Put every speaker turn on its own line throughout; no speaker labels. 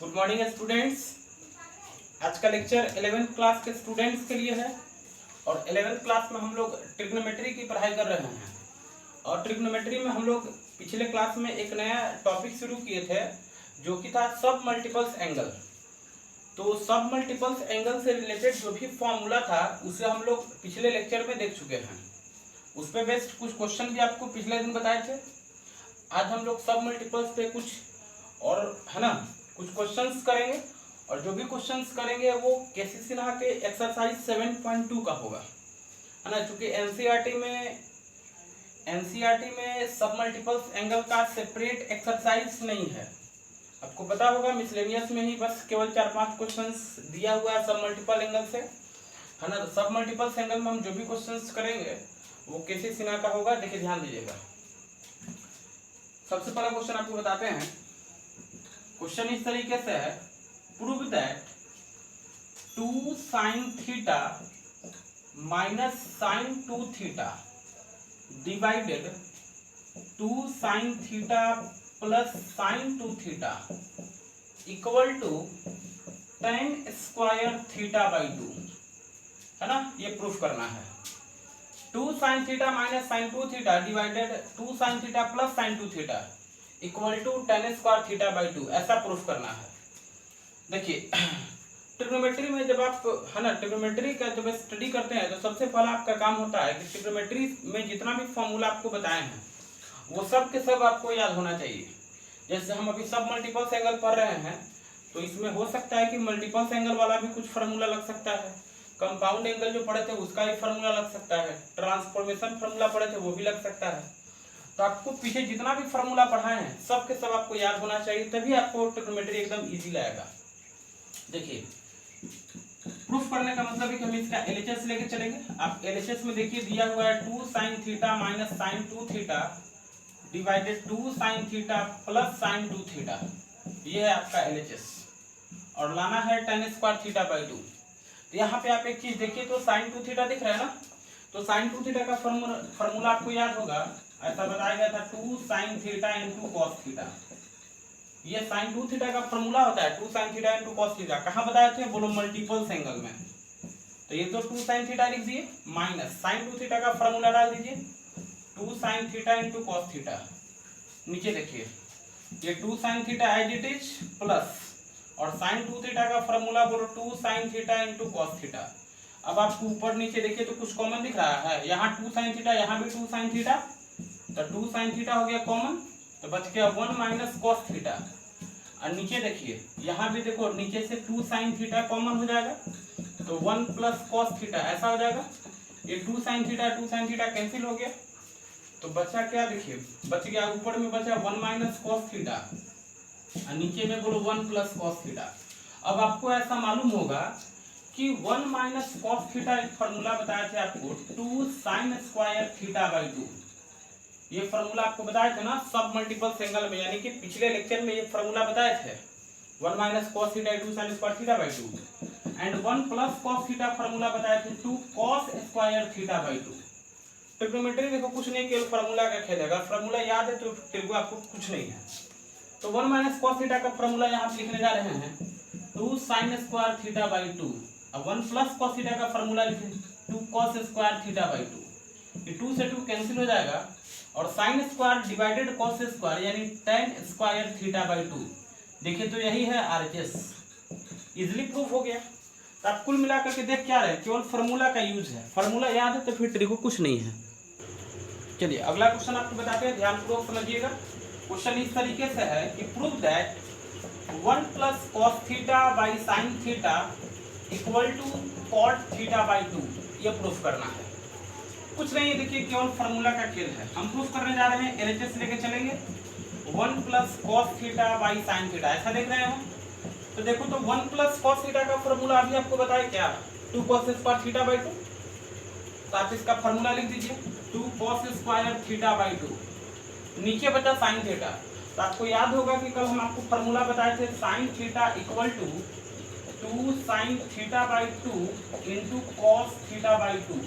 Good morning students. आज का lecture 11th class के स्टूडेंट्स के लिए है और 11th क्लास में हम लोग ट्रिग्नोमेट्री की पढ़ाई कर रहे हैं। और ट्रिग्नोमेट्री में हम लोग पिछले क्लास में एक नया टॉपिक शुरू किए थे जो कि था सब मल्टीपल्स एंगल। तो सब मल्टीपल्स एंगल से रिलेटेड जो भी फॉर्मूला था उसे हम लोग पिछले लेक्चर में देख चुके हैं। उस पर बेस्ड कुछ क्वेश्चन भी आपको पिछले दिन बताए थे। आज हम लोग सब मल्टीपल्स पे कुछ और है ना कुछ क्वेश्चंस करेंगे और जो भी क्वेश्चंस करेंगे वो केसी सिन्हा के एक्सरसाइज 7.2 का होगा, है ना। चूंकि एनसीईआरटी में सब मल्टीपल्स एंगल का सेपरेट एक्सरसाइज नहीं है। आपको पता होगा मिसलेनियस में ही बस केवल 4-5 क्वेश्चंस दिया हुआ है सब मल्टीपल एंगल से, है ना। सब मल्टीपल्स एंगल में हम जो भी क्वेश्चंस करेंगे वो केसी सिन्हा का होगा। देखिए ध्यान दीजिएगा। सबसे पहला क्वेश्चन आपको बताते हैं। क्वेश्चन इस तरीके से है, prove that 2 sin theta minus sin 2 theta divided 2 sin theta plus sin 2 theta equal to tan square theta by 2, है ना। ये प्रूफ करना है। 2 sin theta minus sin 2 theta divided 2 sin theta plus sin 2 theta equal to tan square theta by 2, ऐसा proof करना है। देखिए trigonometry में जब आप है ना ट्रिग्नोमेट्री का जब स्टडी करते हैं तो सबसे पहला आपका काम होता है कि ट्रिग्नोमेट्री में जितना भी फॉर्मूला आपको बताए हैं वो सब के सब आपको याद होना चाहिए। जैसे हम अभी सब मल्टीपल्स एंगल पढ़ रहे हैं तो इसमें हो सकता है कि मल्टीपल्स एंगल वाला भी कुछ फार्मूला लग सकता है। कंपाउंड एंगल जो पढ़े थे उसका भी फार्मूला लग सकता है। ट्रांसफॉर्मेशन फार्मूला पढ़े थे वो भी लग सकता है। तो आपको पीछे जितना भी फार्मूला पढ़ाए हैं सब के सब आपको याद होना चाहिए, तभी आपको ट्रिग्नोमेट्री एकदम इजी लगेगा। देखिए प्रूफ करने का मतलब है कि हम इसका एलएचएस लेके चलेंगे। आप एलएचएस में देखिए दिया हुआ है 2 sin theta minus sin 2 theta divided 2 sin theta plus sin 2 theta, ये है आपका एलएचएस। और लाना है tan स्क्वायर थीटा बाई 2। तो यहाँ पे आप एक चीज देखिए तो sin 2 थीटा दिख रहा है ना, तो sin 2 थीटा का फार्मूला आपको याद होगा। ऐसा बताया गया था 2 sin theta into cos theta. ये sin 2 थीटा का फार्मूला होता है 2 sin theta into cos theta. कहाँ बताए थे? बोलो मल्टीपल्स एंगल में। तो ये तो 2 sin थीटा लिख दिए माइनस sin 2 थीटा का फार्मूला डाल दीजिए 2 sin theta into cos theta. नीचे देखिए ये 2 sin theta as it is plus और sin 2 थीटा का फार्मूला बोलो 2 sin theta into cos theta. अब आपको ऊपर नीचे देखिए तो कुछ कॉमन दिख रहा है। यहाँ 2 sin थीटा, यहाँ भी 2 sin थीटा, तो 2 sin थीटा हो गया कॉमन, तो बच गया 1 माइनस कॉस थीटा। और नीचे देखिए यहाँ भी देखो नीचे से 2 sin थीटा कॉमन हो जाएगा तो 1 प्लस कॉस थीटा ऐसा हो जाएगा। ये 2 sin थीटा कैंसिल हो गया तो बचा क्या? देखिए बच गया ऊपर में बचा 1 माइनस कॉस थीटा और नीचे में बोलो 1 प्लस कॉस थीटा। अब आपको ऐसा मालूम होगा कि 1 माइनस कॉस थीटा एक फार्मूला बताए थे आपको 2 sin स्क्वायर थीटा बाई 2। ये फार्मूला आपको बताए थे ना सब मल्टीपल्स एंगल में, यानी कि पिछले लेक्चर में ये फार्मूला बताए थे 1 minus cos theta 2 sin square theta by 2 and 1 plus cos theta formula बताए थे 2 cos square theta by 2। Trigonometry देखो कुछ नहीं केवल फार्मूला का खेल है। अगर फार्मूला याद है तो ट्रिग्नो आपको कुछ नहीं है। तो 1 माइनस कॉस थीटा का फार्मूला यहाँ लिखने जा रहे हैं 2 sin स्क्वायर थीटा बाई 2। अब 1 प्लस कॉस थीटा का फार्मूला लिखें 2 cos स्क्वायर थीटा बाई 2। ये 2 से 2 कैंसिल हो जाएगा और sin square divided cos square यानी tan स्क्वायर थीटा बाई 2। देखिए तो यही है आरएचएस। इजीली प्रूफ हो गया। तो आप कुल मिलाकर के देख क्या रहे, केवल फार्मूला का यूज है। फार्मूला याद है तो फिर ट्रिको कुछ नहीं है। चलिए अगला क्वेश्चन आपको बताते हैं, ध्यानपूर्वक समझिएगा। क्वेश्चन इस तरीके से है कि prove that 1 plus cos theta by sine theta equal to cot theta by 2, ये प्रूफ करना है। कुछ नहीं, देखिए केवल फार्मूला का खेल है। हम प्रूफ करने जा रहे हैं, एलएचएस लेके चलेंगे 1 plus cos theta by sine theta, ऐसा देख रहे हैं। तो देखो तो 1 प्लस कॉस थीटा का फार्मूला अभी आपको बताया क्या 2 cos स्क्वायर थीटा बाई 2। तो आप इसका फार्मूला लिख दीजिए 2 cos स्क्वायर थीटा बाई 2। नीचे बचा साइन थीटा। तो आपको याद होगा कि कल हम आपको फार्मूला बताए थे sine theta equal to 2 sin theta by 2 into cos theta by 2।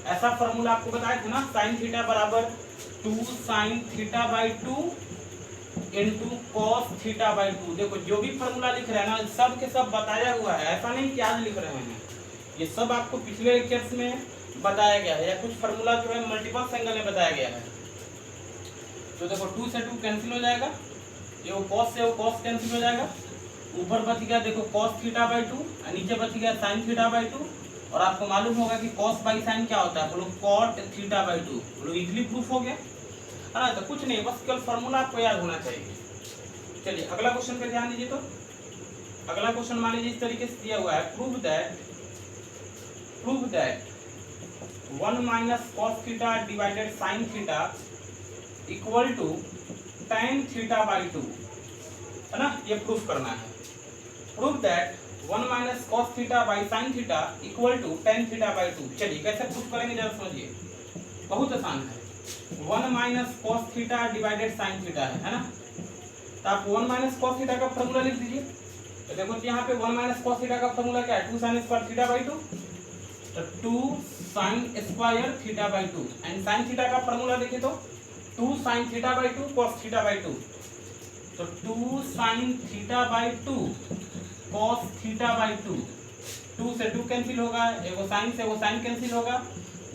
ऐसा फार्मूला आपको बताया था ना, साइन थीटा बराबर 2 sin theta by 2 into cos theta by to. देखो जो भी फॉर्मूला लिख रहे हैं ना सब के सब बताया हुआ है, ऐसा नहीं कि आज लिख रहे हैं, ये सब आपको पिछले लेक्चर्स में बताया गया है, या कुछ फार्मूला जो है मल्टीपल एंगल में बताया गया है। तो देखो 2 से 2 कैंसिल हो जाएगा, ये वो कॉस से वो कॉस कैंसिल हो जाएगा, ऊपर बच गया देखो कॉस थीटा बाई टू, नीचे बच गया साइन थीटा बाई टू। और आपको मालूम होगा कि कॉस बाई साइन क्या होता है, बोलो कॉट थीटा बाई टू, बोलो इजीली प्रूफ हो गया है ना। तो कुछ नहीं, बस केवल फार्मूला आपको याद होना चाहिए। चलिए अगला क्वेश्चन पे ध्यान दीजिए। तो अगला क्वेश्चन मान लीजिए इस तरीके से दिया हुआ है, prove that 1 minus cos theta divided sine theta equal to tan theta by two, है ना, ये प्रूफ करना है। Prove that 1 minus cos theta by sine theta equal to tan theta by two. चलिए कैसे प्रूफ करेंगे जरा समझिए, बहुत आसान है। 1 minus cos theta divided sine theta है ना, तो आप 1 माइनस कॉस थीटा का फॉर्मूला लिख दीजिए। तो देखो यहाँ पे 1 माइनस कॉस थीटा का फॉर्मूला क्या है, 2 sign square theta by to, तो 2 sign square theta by to. And sine theta का फॉर्मूला देखिए तो 2 sine theta by to cos theta by to, तो 2 sine theta by to cos theta by to. 2 से 2 cancel होगा, एगो sign से वो साइन कैंसिल होगा,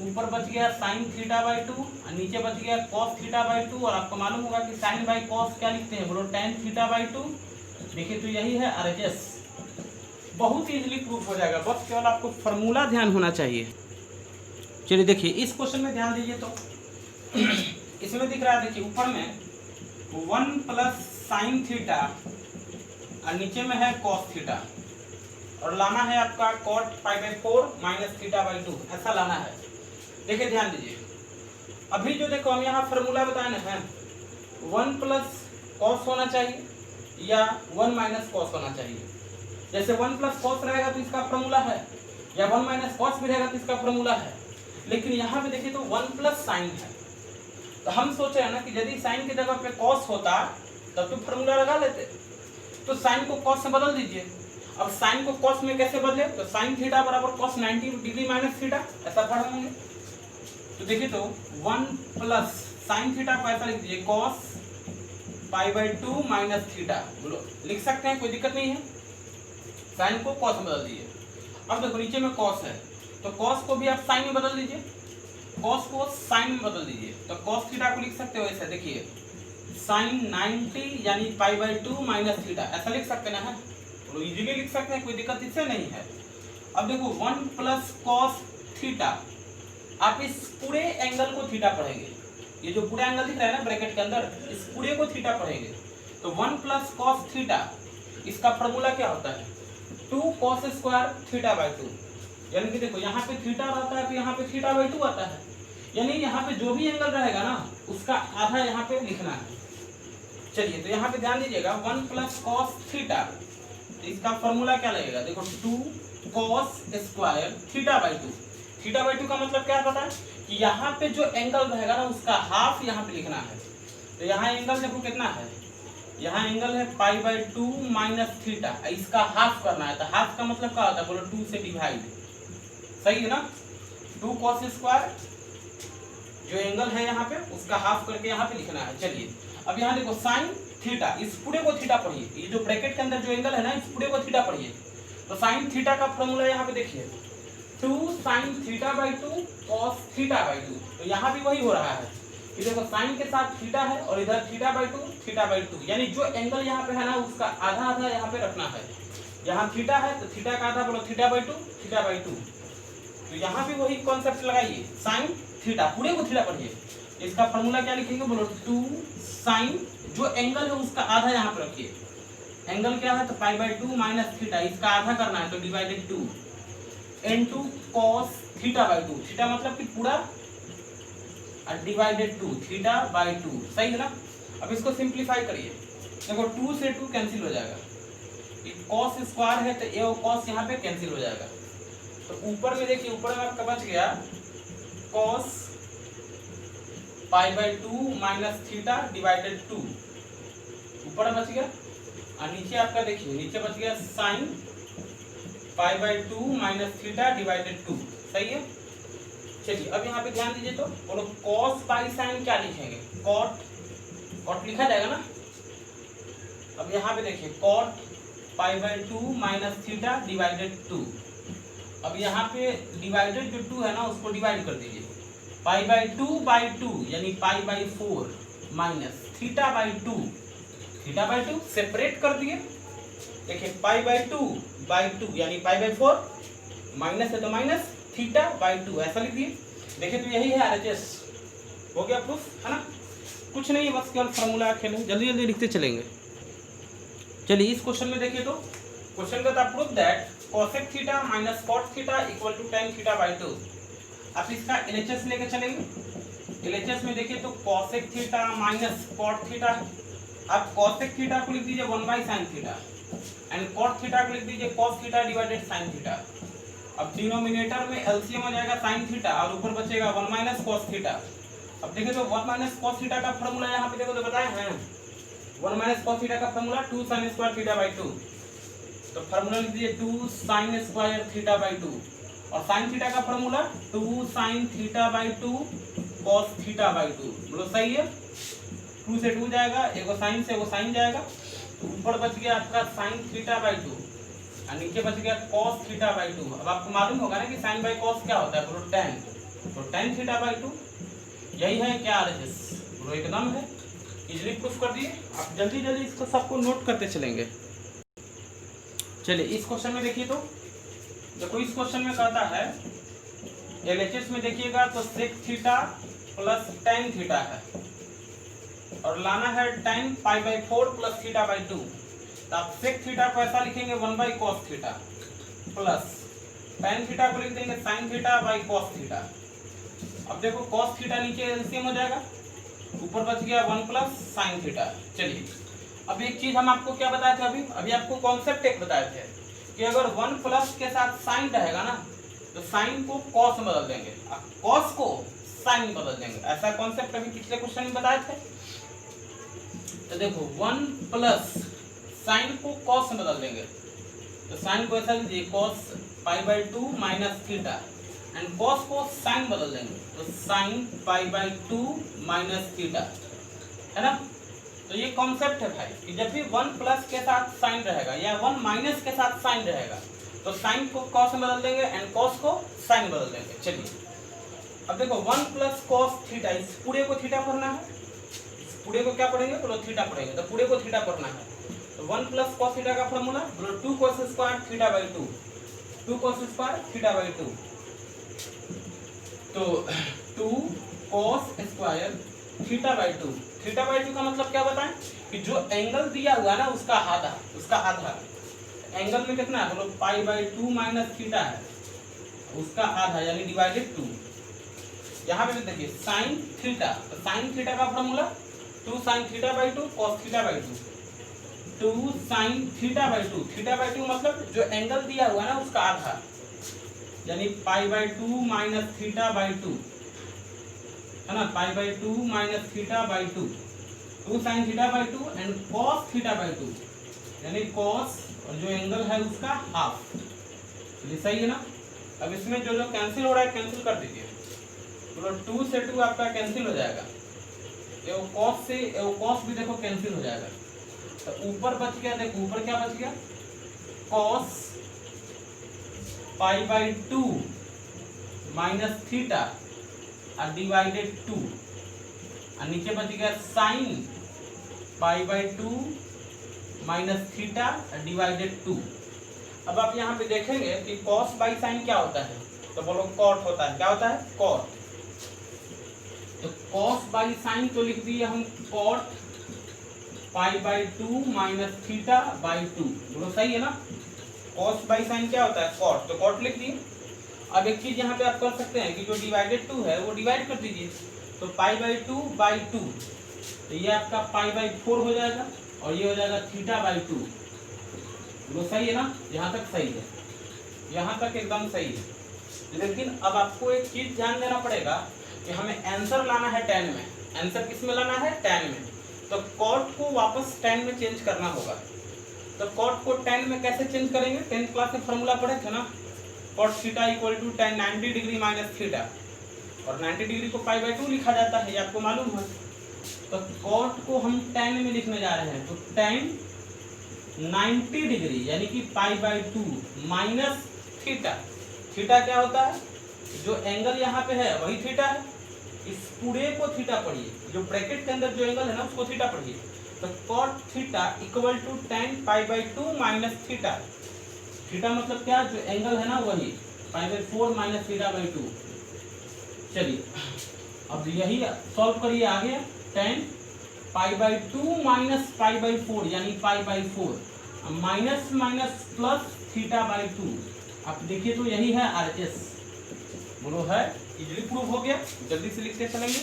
ऊपर बच गया साइन थीटा बाई टू और नीचे बच गया कॉस थीटा बाई टू। और आपको मालूम होगा कि साइन बाई कॉस क्या लिखते हैं, बोलो tan थीटा बाई टू। देखिए तो यही है RHS, बहुत इजीली प्रूफ हो जाएगा, बस केवल आपको फार्मूला ध्यान होना चाहिए। चलिए देखिए इस क्वेश्चन में ध्यान दीजिए, तो इसमें दिख रहा है देखिए ऊपर में 1 प्लस साइन थीटा और नीचे में है कॉस थीटा, और लाना है आपका cot pi by 4 minus theta by two, ऐसा लाना है। देखिए ध्यान दीजिए, अभी जो देखो हम यहाँ फार्मूला बताए ना है 1 प्लस कॉस होना चाहिए या 1 माइनस कॉस होना चाहिए। जैसे 1 प्लस कॉस रहेगा तो इसका फार्मूला है, या 1 माइनस कॉस भी रहेगा तो इसका फार्मूला है। लेकिन यहाँ पे देखिए तो 1 प्लस साइन है, तो हम सोचे है ना कि यदि साइन की जगह पे कॉस होता तब तो फार्मूला लगा लेते, तो साइन को कॉस से बदल दीजिए। अब साइन को कॉस में कैसे बदले, तो साइन थीटा बराबर कॉस 90 डिग्री माइनस थीटा, ऐसा पढ़ लेंगे। तो देखिए तो 1 प्लस साइन थीटा को ऐसा लिख दीजिए cos pi by two minus theta, बोलो लिख सकते हैं, कोई दिक्कत नहीं है। साइन को कॉस में बदल दीजिए। अब देखो नीचे में कॉस है, तो कॉस को भी आप साइन में बदल दीजिए, कॉस को साइन में बदल दीजिए। तो कॉस थीटा को लिख सकते हो ऐसे, देखिए साइन 90 यानी pi by two minus theta, ऐसा लिख सकते ना है, तो इजीली लिख सकते हैं, कोई दिक्कत इससे नहीं है। अब देखो 1 प्लस कॉस थीटा, आप इस पूरे एंगल को थीटा पढ़ेंगे, ये जो पूरा एंगल दिख रहा है ना ब्रैकेट के अंदर, इस पूरे को थीटा पढ़ेंगे। तो 1 प्लस कॉस थीटा, इसका फॉर्मूला क्या होता है 2 cos square theta by to. यानी कि देखो यहाँ पे थीटा रहता है तो यहाँ पे थीटा बाई टू आता है, यानी यहाँ पे जो भी एंगल रहेगा ना उसका आधा यहाँ पे लिखना है। चलिए तो यहाँ पे ध्यान दीजिएगा 1 प्लस कॉस थीटा, इसका फॉर्मूला क्या लगेगा, देखो 2 cos square theta by to. Theta by to का मतलब क्या पता है कि यहाँ पे जो एंगल रहेगा ना उसका हाफ यहाँ पे लिखना है। तो यहाँ एंगल देखो कितना है, यहाँ एंगल है pi by two minus theta, इसका हाफ करना है। तो हाफ का मतलब क्या होता है, बोलो 2 से डिवाइड, सही है ना। 2 कॉस स्क्वायर जो एंगल है यहाँ पे उसका हाफ करके यहाँ पे लिखना है। चलिए अब यहाँ देखो साइन थीटा, इस पूरे को थीटा पढ़िए, ये जो ब्रैकेट के अंदर जो एंगल है ना इस पूरे को थीटा पढ़िए। तो साइन थीटा का फॉर्मूला यहाँ पे देखिए 2 sine theta by to cos theta by to. तो यहाँ भी वही हो रहा है कि देखो साइन के साथ थीटा है और इधर थीटा बाई टू, यानी जो एंगल यहाँ पे है ना उसका आधा आधा यहाँ पे रखना है। यहाँ थीटा है तो थीटा का आधा बोलो थीटा बाई टू। तो यहाँ भी वही कॉन्सेप्ट लगाइए, साइन थीटा पूरे को थीटा पढ़िए। इसका फॉर्मूला क्या लिखेंगे, बोलो 2 साइन, जो एंगल है उसका आधा यहाँ पे रखिए। एंगल क्या है तो pi by two minus theta, इसका आधा करना है तो divided 2 into cos theta by to. Theta मतलब कि पूरा और डिवाइडेड 2 थीटा बाई टू, सही है ना। अब इसको सिंप्लीफाई करिए, देखो 2 से 2 कैंसिल हो जाएगा, कॉस स्क्वायर है तो ये कॉस यहाँ पे कैंसिल हो जाएगा। तो ऊपर में देखिए, ऊपर में आपका बच गया cos pi by two minus theta divided 2, ऊपर बच गया। और नीचे आपका देखिए नीचे बच गया sign pi by two minus theta divided 2, सही है। चलिए अब यहाँ पे ध्यान दीजिए, तो बोलो कॉस बाई साइन क्या लिखेंगे, कॉट लिखा जाएगा ना। अब यहाँ पे देखिए cot π/2 माइनस थीटा डिवाइडेड 2। अब यहाँ पे डिवाइडेड जो 2 है ना उसको डिवाइड कर दीजिए, π/2/2 यानी π/4 माइनस θ/2, θ/2 सेपरेट कर दिए। देखिए π/2/2 यानी π/4 माइनस है तो माइनस θ/2 ऐसा लिख दिए। देखिए तो यही है RHS, हो गया प्रूफ, है ना। कुछ नहीं है, बस केवल फार्मूला खेल, जल्दी जल्दी लिखते चलेंगे। चलिए इस क्वेश्चन में देखिए तो क्वेश्चन कहता है proof that cosec theta minus cot theta equal to tan θ/2। आप इसका LHS लेके चलेंगे। LHS में देखिए तो cosec theta minus cot theta, आप cosec थीटा को लिख दीजिए 1/sin theta and cot theta को लिख दीजिए cos theta divided sin theta. अब डिनोमिनेटर में एलसीएम हो जाएगा sin थीटा और ऊपर बचेगा 1 माइनस cos थीटा। अब देखिए तो 1 माइनस cos थीटा का फॉर्मूला यहाँ पे देखो तो बताए हैं, 1 माइनस cos थीटा का फॉर्मूला 2 sin स्क्वायर θ/2। तो फॉर्मूला लिख दीजिए 2 sin स्क्वायर θ/2 और sin थीटा का फॉर्मूला 2 sin θ/2 cos θ/2। बोलो सही है, 2 से 2 जाएगा, एगो sin से एगो sin जाएगा, ऊपर बच गया आपका sin θ/2 और नीचे बच गया cos θ/2। अब आपको मालूम होगा ना कि sin बाय cos क्या होता है, बोलो tan, तो tan θ/2 यही है क्या RHS, बोलो एकदम है, इजीली प्रूफ कर दिए। आप जल्दी जल्दी इसको सबको नोट करते चलेंगे। चलिए इस क्वेश्चन में देखिए तो देखो, इस क्वेश्चन में कहता है LHS में देखिएगा तो sec theta plus tan theta है और लाना है tan π/4 प्लस θ/2। तो आप sec थीटा को ऐसा लिखेंगे 1/cos theta plus tan theta को लिख देंगे sin θ/cos थीटा। अब देखो cos थीटा नीचे एलसीएम हो जाएगा, ऊपर बच गया 1 प्लस sin थीटा। चलिए अब एक चीज हम आपको क्या बताए थे, अभी आपको कॉन्सेप्ट एक बताए थे कि अगर 1 प्लस के साथ sin रहेगा ना तो sin को cos में बदल देंगे, cos को sin में बदल देंगे। ऐसा कॉन्सेप्ट अभी पिछले क्वेश्चन में बताए थे। तो देखो 1 प्लस sin को cos में बदल देंगे, तो sin को ऐसा लीजिए cos π/2 minus theta and cos को sin बदल देंगे तो sin π/2 माइनस थीटा, है ना। तो ये कॉन्सेप्ट है भाई कि जब भी 1 प्लस के साथ sin रहेगा या 1 माइनस के साथ sin रहेगा तो sin को cos में बदल देंगे एंड cos को sin में बदल देंगे। चलिए अब देखो 1 प्लस cos थीटा, इस पूरे को थीटा पढ़ना है, इस पूरे को क्या पढ़ेंगे, बोलो थीटा पढ़ेंगे, तो पूरे को थीटा पढ़ना है। तो 1 प्लस cos थीटा का फॉर्मूला बोलो 2 cos स्क्वायर θ/2, 2 cos स्क्वायर θ/2। तो 2 cos स्क्वायर θ/2, θ/2 का मतलब क्या बताएं कि जो एंगल दिया हुआ है ना उसका आधा, एंगल में कितना है, बोलो π/2 माइनस थीटा है, उसका आधा यानी डिवाइडेड 2। यहाँ पे देखिए sin थीटा, तो sin थीटा का फॉर्मूला 2 sin θ/2 cos θ/2, 2 sin θ/2, θ/2 मतलब जो एंगल दिया हुआ है ना उसका आधा यानी π/2 माइनस θ/2, है ना, π/2 माइनस θ/2, 2 sin θ/2 एंड cos θ/2 यानी cos और जो एंगल है उसका हाफ। ये सही है ना। अब इसमें जो कैंसिल हो रहा है कैंसिल कर दीजिए, तो 2 से 2 आपका कैंसिल हो जाएगा, ये cos से cos भी देखो कैंसिल हो जाएगा। तो ऊपर बच गया, देखो ऊपर क्या बच गया, cos π/2 माइनस थीटा और डिवाइडेड 2 और नीचे बच गया sin π/2 माइनस थीटा डिवाइडेड 2। अब आप यहाँ पे देखेंगे कि cos बाई sin क्या होता है, तो बोलो cot होता है। क्या होता है, cot। तो cos बाई sin तो लिख दिए हम cot π/2 माइनस θ/2, बोलो सही है ना। cos बाई sin क्या होता है, cot, तो cot लिख दिए। अब एक चीज यहाँ पे आप कर सकते हैं कि जो डिवाइडेड 2 है वो डिवाइड कर दीजिए, तो π/2/2, तो ये आपका π/4 हो जाएगा और ये हो जाएगा θ/2, वो सही है ना। यहाँ तक सही है, यहाँ तक एकदम सही है। लेकिन अब आपको एक चीज ध्यान देना पड़ेगा कि हमें आंसर लाना है tan में। आंसर किस में लाना है, tan में। तो cot को वापस tan में चेंज करना होगा। तो cot को tan में कैसे चेंज करेंगे, 10th क्लास में फॉर्मूला पढ़े थे ना, cot theta equal to tan 90 degree minus theta, और 90 डिग्री को π/2 लिखा जाता है, ये आपको मालूम है। तो cot को हम tan में लिखने जा रहे हैं, तो tan 90 डिग्री यानी कि π/2 माइनस थीटा। थीटा क्या होता है? जो एंगल यहाँ पे है वही थीटा है। इस पूरे को थीटा पढ़िए, जो ब्रैकेट के अंदर जो एंगल है ना उसको थीटा पढ़िए। तो cot theta equal to tan π/2 minus theta. Theta मतलब क्या? जो एंगल है ना वही π/4 माइनस थीटा/2। चलिए अब यही सॉल्व करिए आगे। tan π/2 माइनस π/4 यानी π/4 माइनस माइनस प्लस थीटा/2। आप देखिए तो यही है RHS। बोलो है, इजीली प्रूव हो गया। जल्दी से लिखते चलेंगे।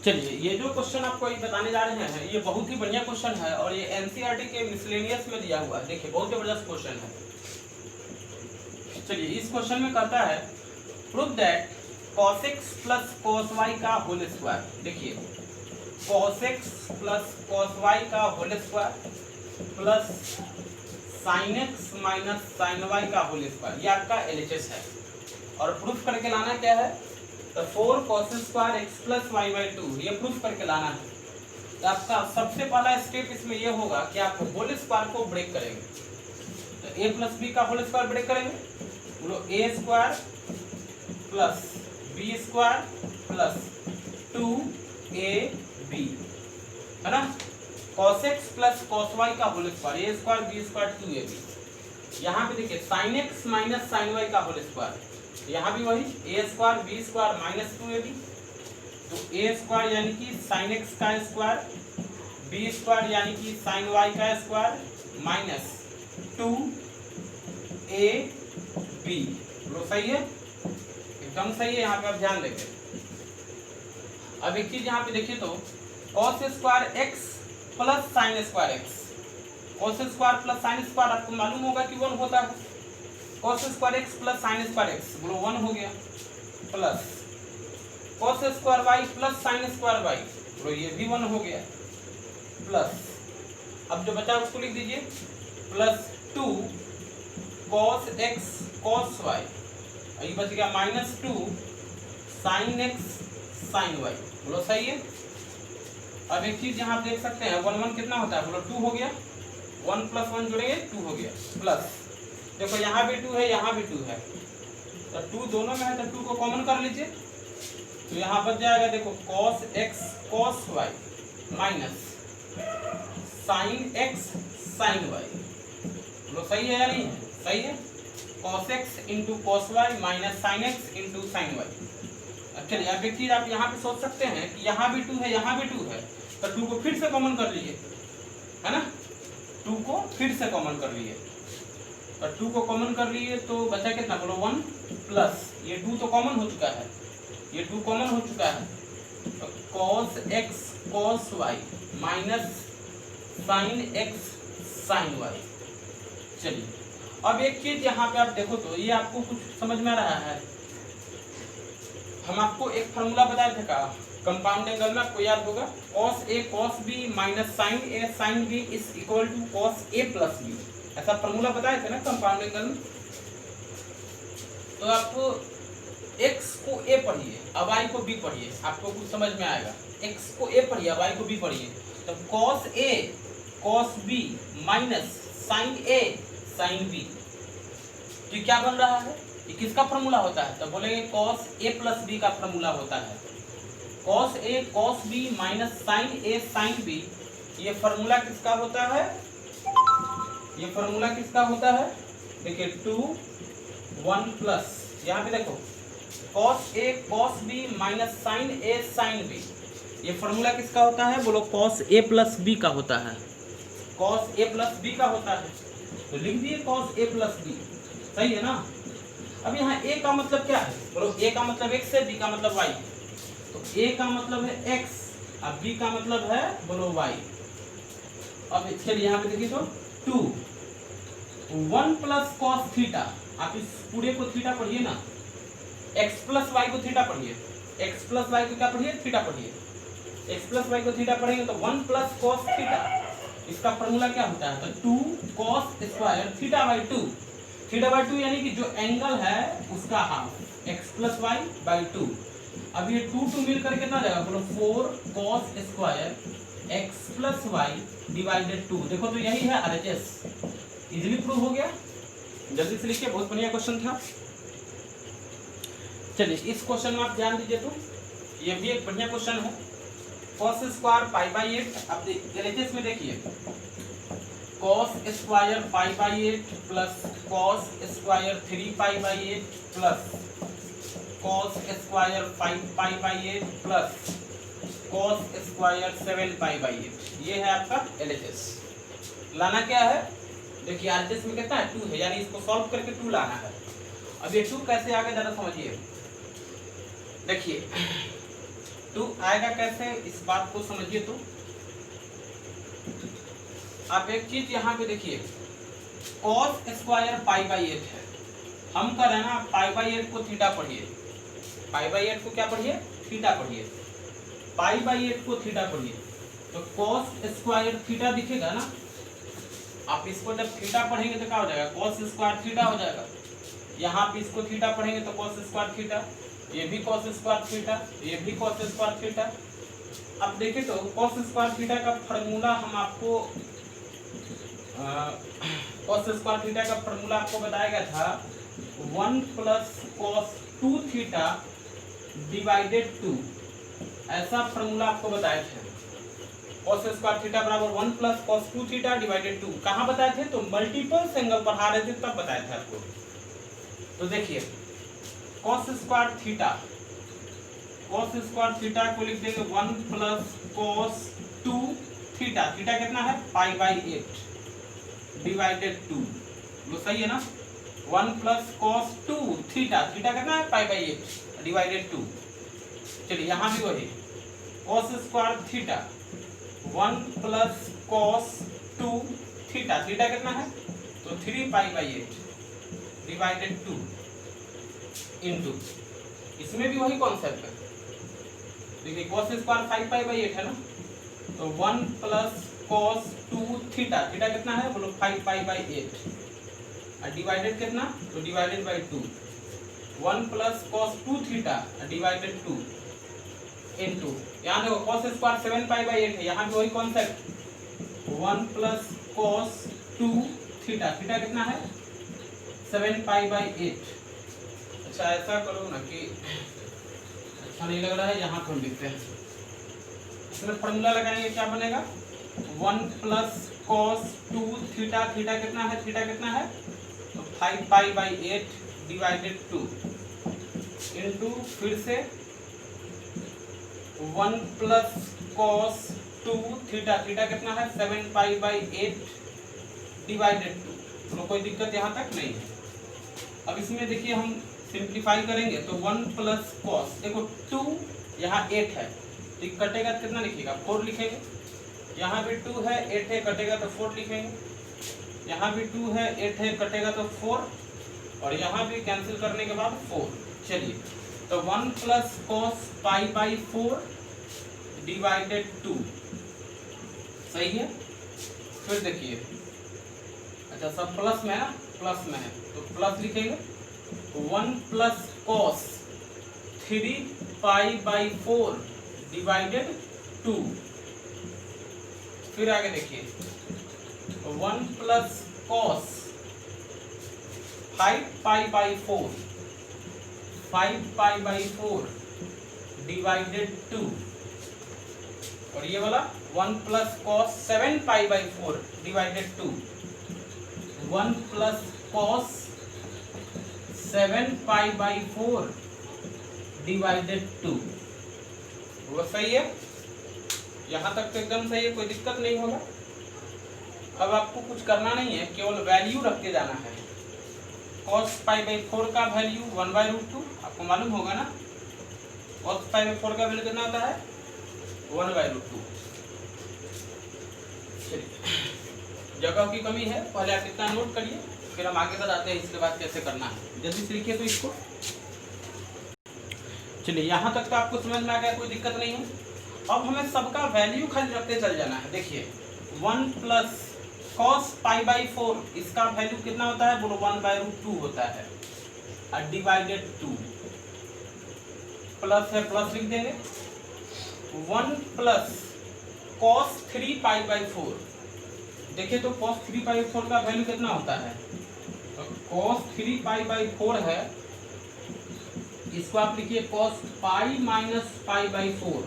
चलिए ये जो क्वेश्चन आपको बताने जा रहे हैं ये बहुत ही बढ़िया क्वेश्चन है और ये एनसीईआरटी के मिसलेनियस में दिया हुआ है। देखिए बहुत जबरदस्त क्वेश्चन है। चलिए इस क्वेश्चन में कहता है prove that cos x plus cos y का होल स्क्वायर। देखिए cos x plus cos y का whole square plus sin x minus sin y का होल स्क्वायर, ये आपका LHS है। और प्रूफ करके लाना क्या है? तो 4 cos square x plus y/2 ये प्रूफ करके लाना है। तो आपका सबसे पहला स्टेप इसमें ये होगा कि आप होल स्क्वायर को ब्रेक करेंगे। तो a प्लस b का होल स्क्वायर ब्रेक करेंगे। बोलो a square plus b square plus 2ab है ना। cos x plus cos y का whole square a square b square 2ab। यहाँ पे देखिए sin x minus sin y का होल स्क्वायर, यहाँ भी वही a square b square minus 2ab। तो a स्क्वायर यानी कि sin x का स्क्वायर, b स्क्वायर यानी कि sin y का स्क्वायर माइनस 2ab। लो सही है, एकदम सही है। यहाँ पे आप ध्यान देंगे। अब एक चीज यहाँ पे देखिए तो cos square x plus sine square x, cos square plus sine square आपको मालूम होगा कि 1 होता है। cos square x plus sine square x बोलो 1 हो गया, plus cos square y plus sine square y बोलो ये भी 1 हो गया, प्लस अब जो बचा उसको लिख दीजिए plus 2 cos x cos y, ये बच गया minus 2 sine x sine y बोलो सही है। अब एक चीज यहाँ देख सकते हैं 1 1 कितना होता है बोलो 2 हो गया, 1 प्लस 1 जोड़ेंगे 2 हो गया, प्लस देखो यहाँ भी 2 है यहाँ भी 2 है, तो 2 दोनों में है तो 2 को कॉमन कर लीजिए। तो यहाँ बच जाएगा देखो cos x cos y minus sine x sine y बोलो सही है या नहीं है? सही है। cos x into cos y minus sine x into sine y। चलिए अब एक चीज आप यहाँ पे सोच सकते हैं कि यहाँ भी 2 है यहाँ भी 2 है, तो 2 को फिर से कॉमन कर लीजिए, है ना। 2 को फिर से कॉमन कर लिए, तो 2 को कॉमन कर लिए तो बचा कितना बोलो 1 प्लस ये 2 तो कॉमन हो चुका है, ये 2 कॉमन हो चुका है, तो cos x cos y minus sine x sine y। चलिए अब एक चीज यहाँ पे आप देखो तो ये आपको कुछ समझ में आ रहा है। हम आपको एक फार्मूला बताए थे का कंपाउंड एंगल में, आपको याद होगा cos a cos b minus sine a sine b is equal to cos a plus b, ऐसा फार्मूला बताए थे ना कंपाउंड एंगल में। तो आप x को a पढ़िए अब y को b पढ़िए, आपको कुछ समझ में आएगा। x को a पढ़िए अब y को b पढ़िए, तो cos a cos b minus sine a sine b, तो क्या बन रहा है? ये किसका फार्मूला होता है? तो बोलेंगे cos a प्लस b का फार्मूला होता है। cos a cos b minus sine a sine b, ये फार्मूला किसका होता है? ये फार्मूला किसका होता है? देखिए 2 1 प्लस यहाँ पे देखो cos a cos b minus sine a sine b, ये फार्मूला किसका होता है? बोलो cos a प्लस b का होता है, cos a प्लस b का होता है। तो लिख दिए cos a प्लस b, सही है ना। अब यहाँ a का मतलब क्या है? बोलो a का मतलब x है, b का मतलब y, तो a का मतलब है x, अब b का मतलब है बोलो y। अब चलिए यहाँ पे देखिए तो 2 1 प्लस cos थीटा, आप इस पूरे को थीटा पढ़िए ना, x प्लस y को थीटा पढ़िए, x प्लस y को क्या पढ़िए? थीटा पढ़िए। x प्लस y को थीटा पढ़ेंगे तो 1 प्लस cos थीटा, इसका फॉर्मूला क्या होता है? तो 2 cos square theta by 2, theta by 2 यानी कि जो एंगल है उसका half, x plus y by 2। अब ये 2 2 मिल करके कितना जाएगा बोलो 4 cos square x plus y divided 2। देखो तो यही है RHS, इजीली प्रूव हो गया। जल्दी से लिखिए, बहुत बढ़िया क्वेश्चन था। चलिए इस क्वेश्चन में आप ध्यान दीजिए, तो ये भी एक बढ़िया क्वेश्चन है। cos स्क्वायर पाई बाई 8, अब LHS में देखिए cos square pi by 8 plus cos square 3 pi by 8 plus cos square 5 pi by 8 plus cos square 7 pi by 8। ये है आपका LHS। लाना क्या है, देखिए RHS में कितना है 2 है, यानी इसको सॉल्व करके 2 लाना है। अब ये 2 कैसे आएगा जरा समझिए। देखिए 2 आएगा कैसे, इस बात को समझिए। तो आप एक चीज यहाँ पे देखिए, cos स्क्वायर पाई बाई 8 है, हम कर रहे हैं ना पाई बाई 8 को थीटा पढ़िए, पाई बाई 8 को क्या पढ़िए, थीटा पढ़िए, पाई बाई 8 को थीटा पढ़िए। तो cos स्क्वायर थीटा दिखेगा ना, आप इसको जब थीटा पढ़ेंगे तो क्या हो जाएगा, cos स्क्वायर थीटा हो जाएगा। यहाँ पे इसको थीटा पढ़ेंगे तो cos स्क्वायर थीटा, ये भी cos स्क्वायर थीटा, ये भी cos स्क्वायर थीटा। अब देखिए तो cos स्क्वायर थीटा का फॉर्मूला हम आपको cos स्क्वायर थीटा का फॉर्मूला आपको बताया गया था 1 प्लस cos 2 थीटा डिवाइडेड 2, ऐसा फॉर्मूला आपको बताए थे। cos स्क्वायर थीटा बराबर 1 प्लस cos 2 थीटा डिवाइडेड 2 कहाँ बताए थे, तो मल्टीपल एंगल पढ़ा रहे थे तब बताए थे आपको। तो देखिए cos square theta, cos square theta को लिख देंगे 1 प्लस cos 2 थीटा, थीटा कितना है पाई बाई 8 डिवाइडेड 2, वो सही है ना। 1 प्लस cos 2 थीटा, थीटा कितना है पाई बाई 8 डिवाइडेड 2। चलिए यहाँ भी वही cos square theta 1 plus cos 2 theta, theta कितना है तो 3 पाई बाई 8 डिवाइडेड 2 इनटू, इसमें भी वही कॉन्सेप्ट है। देखिए cos स्क्वायर 5 पाई बाई 8 है ना, तो 1 प्लस cos 2 थीटा, थीटा कितना है बोलो 5 पाई बाई 8 और डिवाइडेड कितना, तो divided by 2। 1 plus cos 2 theta divided 2 into, यहाँ देखो cos स्क्वायर 7 पाई बाई 8 है, यहाँ भी वही concept 1 plus cos 2 theta, theta कितना है 7 पाई बाई 8। अच्छा ऐसा करो ना कि अच्छा नहीं लग रहा है, यहाँ तो हम लिखते हैं, इसमें फॉर्मूला लगाएंगे क्या बनेगा 1 प्लस cos 2 थीटा, थीटा कितना है, थीटा कितना है तो 5 पाई बाई 8 डिवाइडेड 2 इनटू फिर से 1 प्लस cos 2 थीटा, थीटा कितना है 7 पाई बाई 8 डिवाइडेड 2। तो कोई दिक्कत यहाँ तक नहीं है। अब इसमें देखिए हम सिंप्लीफाई करेंगे तो 1 प्लस cos, देखो 2 यहाँ 8 है तो कटेगा कितना लिखेगा 4 लिखेंगे, यहाँ भी 2 है 8 है कटेगा तो 4 लिखेंगे, यहाँ भी 2 है 8 है कटेगा तो 4, और यहाँ भी कैंसिल करने के बाद 4। चलिए तो 1 plus cos pi by 4 divided 2 सही है। फिर देखिए अच्छा सब प्लस में है ना, प्लस में है तो प्लस लिखेंगे 1 plus cos 3 pi by 4 divided 2। फिर आगे देखिए 1 plus cos 5 pi by 4 5 pi by 4 divided 2, और ये वाला 1 plus cos 7 pi by 4 divided 2, 1 plus cos 7 pi by 4 divided 2। वो सही है, यहाँ तक तो एकदम सही है, कोई दिक्कत नहीं होगा। अब आपको कुछ करना नहीं है, केवल वैल्यू रख के जाना है। cos पाई बाई 4 का वैल्यू 1/√2 आपको मालूम होगा ना, cos पाई बाई 4 का वैल्यू कितना होता है 1/√2। जगह की कमी है, पहले आप इतना नोट करिए फिर हम आगे बताते हैं इसके बाद कैसे करना है। जल्दी से लिखिए तो इसको। चलिए यहाँ तक तो आपको समझ में आ गया, कोई दिक्कत नहीं है। अब हमें सबका वैल्यू खाली रखते चल जाना है। देखिए 1 प्लस cos पाई बाई 4 इसका वैल्यू कितना होता है बोलो 1/√2 होता है, और डिवाइडेड 2 प्लस है प्लस लिख देंगे 1 प्लस cos 3π/4। देखिए तो cos 3π/4 का वैल्यू कितना होता है, तो cos 3π/4 है, इसको आप लिखिए cos पाई माइनस π/4।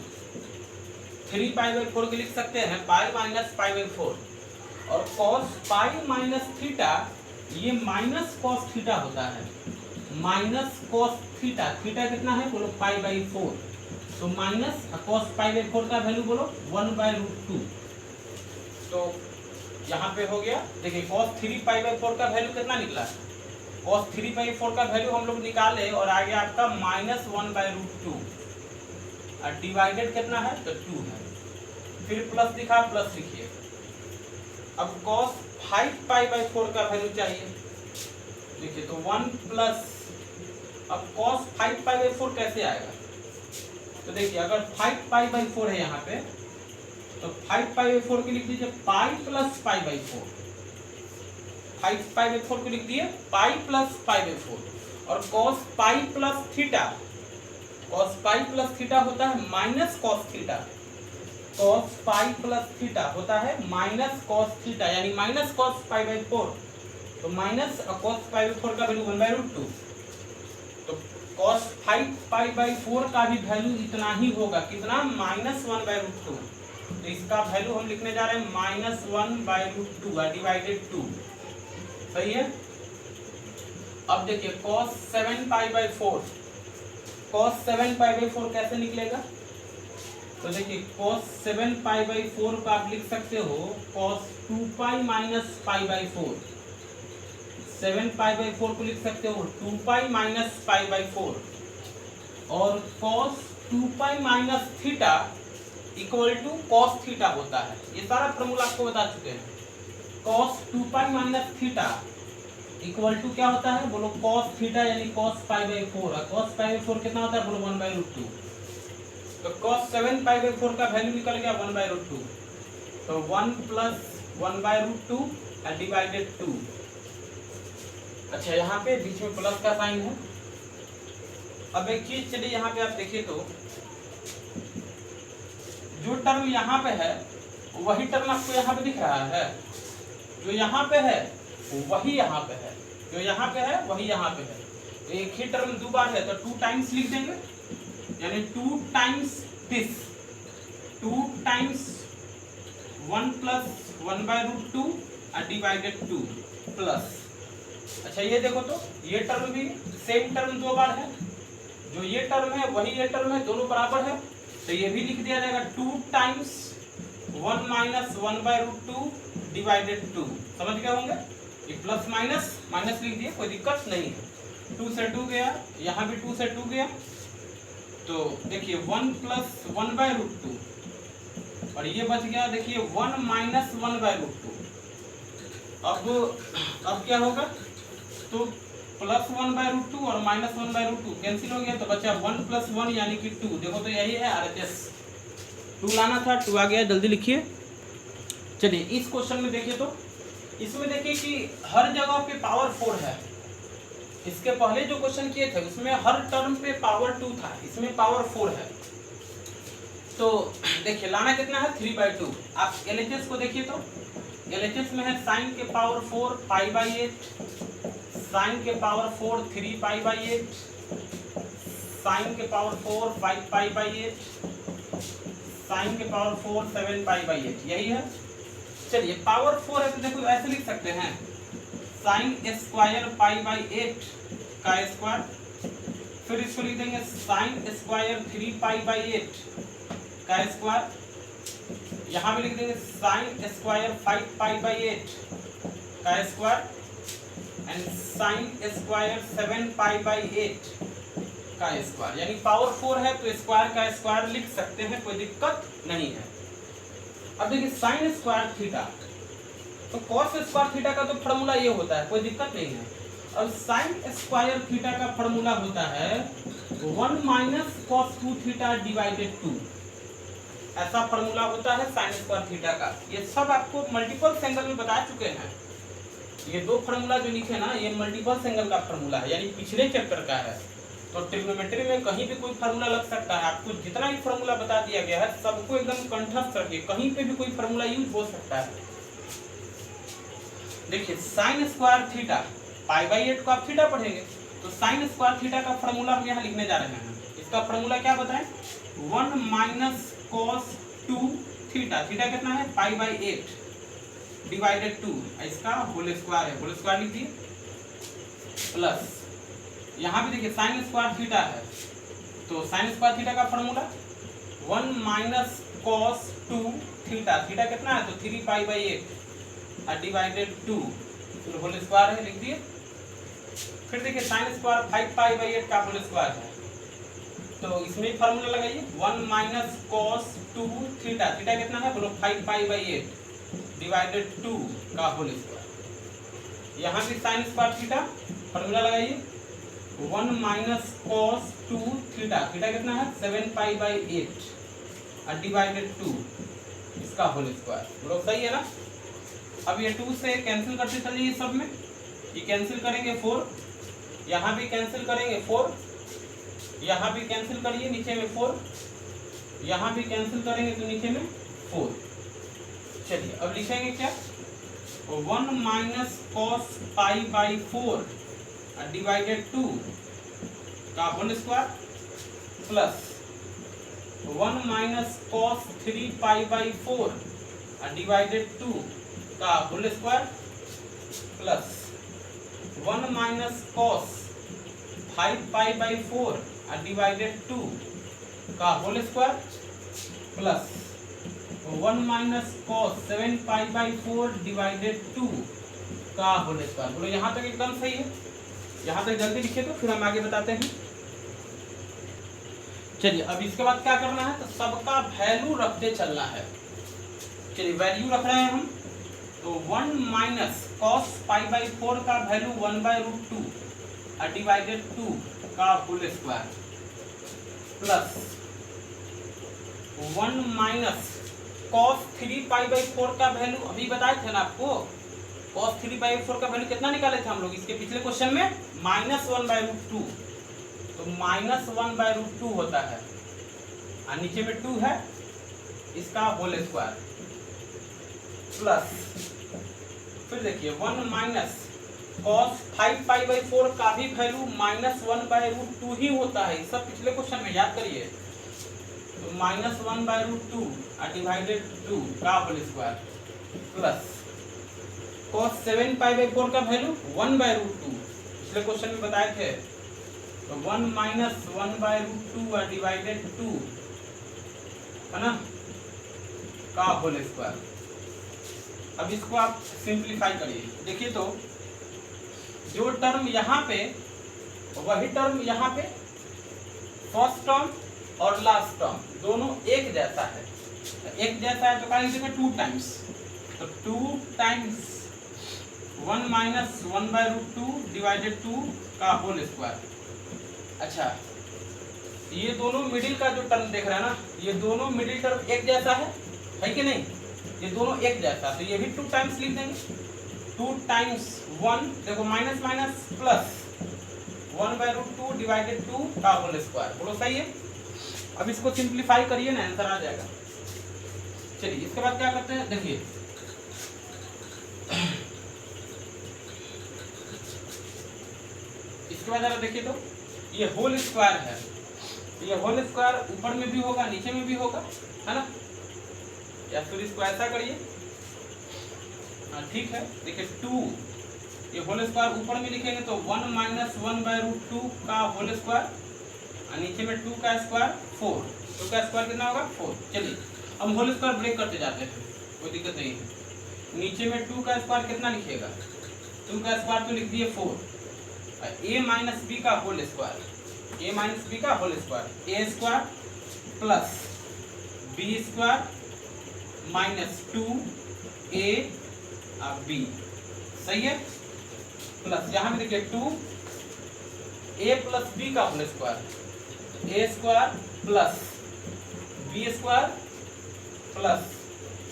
3π/4 के लिख सकते हैं पाई माइनस π/4, और cos पाई माइनस थीटा, ये माइनस cos थीटा होता है, माइनस cos थीटा, थीटा कितना है बोलो π/4, तो माइनस cos π/4 का वैल्यू बोलो 1/√2। तो यहाँ पे हो गया, देखिए cos 3π/4 का वैल्यू कितना निकला, cos 3π/4 का वैल्यू हम लोग निकाले और आ गया आपका माइनस 1/√2, और डिवाइडेड कितना है तो 2 है, फिर प्लस दिखा, प्लस लिखिए। अब cos 5π/4 का वैल्यू चाहिए, देखिए तो 1 प्लस, अब cos 5π/4 कैसे आएगा, तो देखिए अगर 5π/4 है यहाँ पे, तो 5π/4 को लिख दीजिए पाई प्लस π/4, 5π/4 को लिख दिए पाई प्लस π/4, और cos pi plus theta, cos pi plus theta होता है minus cos theta, cos pi plus theta होता है माइनस cos थीटा, यानी माइनस cos π/4, तो माइनस cos π/4 का वैल्यू 1/√2, तो cos 5π/4 का भी वैल्यू इतना ही होगा, कितना, माइनस 1/√2, तो इसका वैल्यू हम लिखने जा रहे हैं माइनस 1/√2 डिवाइडेड 2, सही है। अब देखिए cos 7π/4, cos 7π/4 कैसे निकलेगा, तो देखिए cos 7π/4 को आप लिख सकते हो cos 2π माइनस π/4, 7π/4 को लिख सकते हो 2π माइनस π/4, और cos 2π minus theta equal to cos theta होता है, ये सारा फॉर्मूला आपको बता चुके हैं। cos 2π minus theta equal to क्या होता है बोलो cos थीटा, यानी cos π/4, और cos π/4 कितना होता है बोलो 1/√2, तो cos 7π/4 का वैल्यू निकल गया 1/√2, तो 1 प्लस 1/√2 डिवाइडेड 2। अच्छा यहाँ पे बीच में प्लस का साइन है। अब एक चीज चलिए यहाँ पे आप देखिए तो जो टर्म यहाँ पे है वही टर्म आपको यहाँ पे दिख रहा है, जो यहाँ पे है वही यहाँ पे है, जो यहाँ पे है वही यहाँ पे है, तो एक ही टर्म दो बार है तो 2 टाइम्स लिख देंगे, यानी 2 times this, 2 times 1 plus 1/√2 divided 2 plus. अच्छा ये देखो तो ये टर्म भी सेम टर्म 2 बार है, जो ये टर्म है वही ये टर्म है, दोनों बराबर है, तो ये भी लिख दिया जाएगा 2 टाइम्स 1 माइनस 1/√2 डिवाइडेड 2। समझ गए होंगे, ये प्लस माइनस माइनस लिख दिए, कोई दिक्कत नहीं है। 2 से 2 गया, यहाँ भी 2 से 2 गया, तो देखिए 1 प्लस 1/√2, और ये बच गया देखिए 1 माइनस 1/√2। अब क्या होगा, तो प्लस 1/√2 और माइनस 1/√2 कैंसिल हो गया, तो बचा 1 प्लस 1 यानी कि 2। देखो तो यही है RHS, 2 लाना था, 2 आ गया, जल्दी लिखिए। चलिए इस क्वेश्चन में देखिए तो इसमें देखिए कि हर जगह पे पावर 4 है, इसके पहले जो क्वेश्चन किए थे उसमें हर टर्म पे पावर 2 था, इसमें पावर 4 है। तो देखिए लाना कितना है 3/2। आप LHS को देखिए तो LHS में है साइन के पावर 4 π/8, साइन के पावर 4 3π/8, साइन के पावर 4 5π/8, साइन के पावर 4 7π/8, यही है। चलिए पावर 4 है तो देखो ऐसे लिख सकते हैं साइन स्क्वायर π/8 का स्क्वायर, फिर इसको लिख देंगे साइन स्क्वायर 3π/8 का स्क्वायर, यहाँ भी लिख देंगे साइन स्क्वायर 5π/8 का स्क्वायर एंड साइन स्क्वायर 7π/8 का स्क्वायर, यानी पावर 4 है तो स्क्वायर का स्क्वायर लिख सकते हैं, कोई दिक्कत नहीं है। अब देखिए साइन स्क्वायर थीटा, तो कॉस स्क्वायर थीटा का तो फॉर्मूला ये होता है, कोई दिक्कत नहीं है। अब साइन स्क्वायर थीटा का फॉर्मूला होता है 1 माइनस कॉस 2 थीटा डिवाइडेड 2, ऐसा फॉर्मूला होता है साइन स्क्वायर थीटा का। ये सब आपको मल्टीपल एंगल में बता चुके हैं, ये 2 फॉर्मूला जो लिखे ना ये मल्टीपल एंगल का फॉर्मूला है, यानी पिछले चैप्टर का है। तो ट्रिग्नोमेट्री में कहीं भी कोई फार्मूला लग सकता है, आपको जितना भी फार्मूला बता दिया गया है सबको एकदम कंठस्थ करके, कहीं पे भी कोई फार्मूला यूज हो सकता है। देखिए sign square theta, pi by 8 को आप थीटा पढ़ेंगे, तो साइन स्क्वायर थीटा का फार्मूला हम यहाँ लिखने जा रहे हैं। इसका फार्मूला क्या बताएं, 1 माइनस कॉस 2 थीटा, थीटा कितना है पाई बाई 8 डिवाइडेड 2, इसका होल स्क्वायर है, होल स्क्वायर लिख दिए, प्लस यहाँ भी देखिए साइन स्क्वायर थीटा है, तो साइन स्क्वायर थीटा का formula 1 minus cos 2 theta, theta कितना है तो 3 पाई बाई 8 डिवाइडेड 2, फिर होल स्क्वायर है लिख दिए। फिर देखिए साइन स्क्वायर 5 पाई बाई 8 का होल स्क्वायर है, तो इसमें फार्मूला लगाइए 1 माइनस कॉस 2 थीटा, थीटा कितना है बोलो 5 पाई बाई 8 डिवाइडेड 2 का होल स्क्वायर। यहाँ भी साइन स्क्वायर थीटा फार्मूला लगाइए 1 माइनस कॉस 2 थीटा, थीटा कितना है 7 पाई बाई 8 डिवाइडेड 2 इसका होल स्क्वायर, बोलो सही है ना। अब ये 2 से कैंसिल करते चलिए, सब में ये कैंसिल करेंगे 4, यहाँ भी कैंसिल करेंगे 4, यहाँ भी कैंसिल करिए नीचे में 4, यहाँ भी कैंसिल करेंगे तो नीचे में 4। चलिए अब लिखेंगे क्या, 1 minus cos pi by 4 divided 2 का whole square plus 1 minus cos 3 pi by 4 divided 2 का whole square plus 1 minus cos 5 pi by 4 divided 2 का whole square plus 1 minus cos 7 pi by 4 divided 2 का होल स्क्वायर। बोलो यहाँ तक एकदम सही है, यहाँ तक जल्दी लिखिए तो फिर हम आगे बताते हैं। चलिए अब इसके बाद क्या करना है, तो सबका वैल्यू रखते चलना है। चलिए वैल्यू रख रहे हैं हम, तो 1 माइनस कॉस पाई बाई 4 का वैल्यू 1/√2 डिवाइडेड 2 का whole square plus 1 minus cos 3 pi by 4 का वैल्यू, अभी बताए थे ना आपको cos 3 बाई 4 का वैल्यू कितना निकाले थे हम लोग इसके पिछले क्वेश्चन में, -1/√2, तो -1/√2 होता है और नीचे में 2 है इसका होल स्क्वायर प्लस फिर देखिए 1 माइनस cos 5 पाई बाई 4 का भी वैल्यू -1/√2 ही होता है, सब पिछले क्वेश्चन में याद करिए, तो -1/√2 डिवाइडेड 2 का whole square plus cos 7 pi by 4 का वैल्यू 1/√2, पिछले क्वेश्चन में बताए थे, तो 1 माइनस 1/√2 डिवाइडेड 2 है ना का होल स्क्वायर। अब इसको आप सिंप्लीफाई करिए, देखिए तो जो टर्म यहाँ पे वही टर्म यहाँ पे, फर्स्ट टर्म और लास्ट टर्म दोनों एक जैसा है, एक जैसा है तो क्या लिखेंगे 2 टाइम्स, तो 2 टाइम्स 1 माइनस 1/√2 डिवाइडेड 2 का होल स्क्वायर। अच्छा ये दोनों मिडिल का जो टर्म देख रहे हैं ना, ये दोनों मिडिल टर्म एक जैसा है कि नहीं, ये दोनों एक जैसा, तो ये भी 2 टाइम्स लिख देंगे, 2 टाइम्स 1 देखो माइनस माइनस प्लस 1/√2 डिवाइडेड 2 का होल स्क्वायर, बोलो सही है। अब इसको सिंप्लीफाई करिए ना, आंसर आ जाएगा। चलिए इसके बाद क्या करते हैं, देखिए इसके बाद जरा देखिए तो ये होल स्क्वायर है, ये होल स्क्वायर ऊपर में भी होगा नीचे में भी होगा, है ना, या फिर इसको ऐसा करिए, हाँ ठीक है, देखिए 2 ये होल स्क्वायर ऊपर में लिखेंगे तो 1 माइनस 1/√2 का होल स्क्वायर और नीचे में 2 का स्क्वायर 4, 2 का स्क्वायर कितना होगा 4। चलिए हम होल स्क्वायर ब्रेक करते जाते हैं, कोई दिक्कत नहीं है। नीचे में 2 का स्क्वायर कितना लिखिएगा, 2 का स्क्वायर तो लिख दिए 4, a माइनस बी का whole square, a minus B का whole square, a square plus b square minus 2a b, सही है, प्लस यहाँ पे देखिए 2a प्लस b का whole square, a square plus b square plus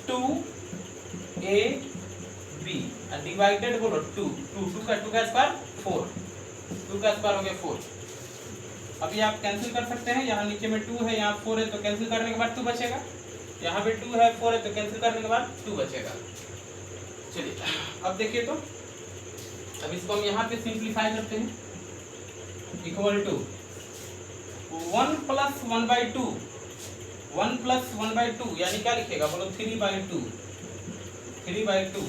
2a b divided बोलो 2 का स्क्वायर 4, 2 का स्क्वायर हो गया 4। अभी आप कैंसिल कर सकते हैं, यहाँ नीचे में 2 है, यहाँ 4 है, तो कैंसिल करने के बाद 2 बचेगा, यहाँ पे 2 है 4 है, तो कैंसिल करने के बाद 2 बचेगा। चलिए अब देखिए, तो अब इसको हम यहाँ पे सिंप्लीफाई करते हैं, इक्वल टू 1 + 1/2, 1 + 1/2 यानी क्या लिखेगा बोलो, 3/2, 3/2।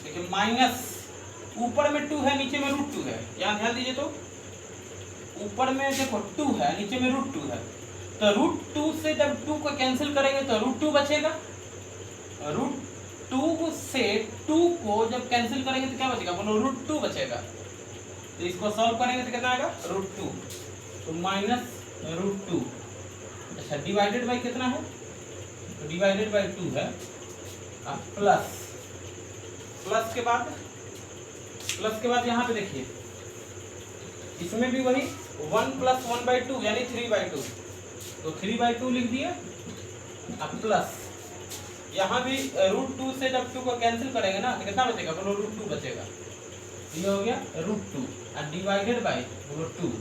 देखिए माइनस, ऊपर में 2 है, नीचे में √2 है, यहाँ ध्यान दीजिए, तो ऊपर में देखो 2 है, नीचे में √2 है, तो √2 से जब 2 को कैंसिल करेंगे तो √2 बचेगा, √2 से 2 को जब कैंसिल करेंगे तो क्या बचेगा बोलो, √2 बचेगा। तो इसको सॉल्व करेंगे तो कितना आएगा, √2, तो -√2। अच्छा, डिवाइडेड बाई कितना है, तो डिवाइडेड बाई 2 है, प्लस के बाद यहाँ पे देखिए, इसमें भी वही 1 + 1/2 यानी 3/2, तो 3/2 लिख दिए, अब प्लस यहाँ भी √2 से जब 2 को कैंसिल करेंगे ना तो कितना बचेगा बोलो, √2 बचेगा, ये हो गया √2 और डिवाइडेड बाई बोलो 2।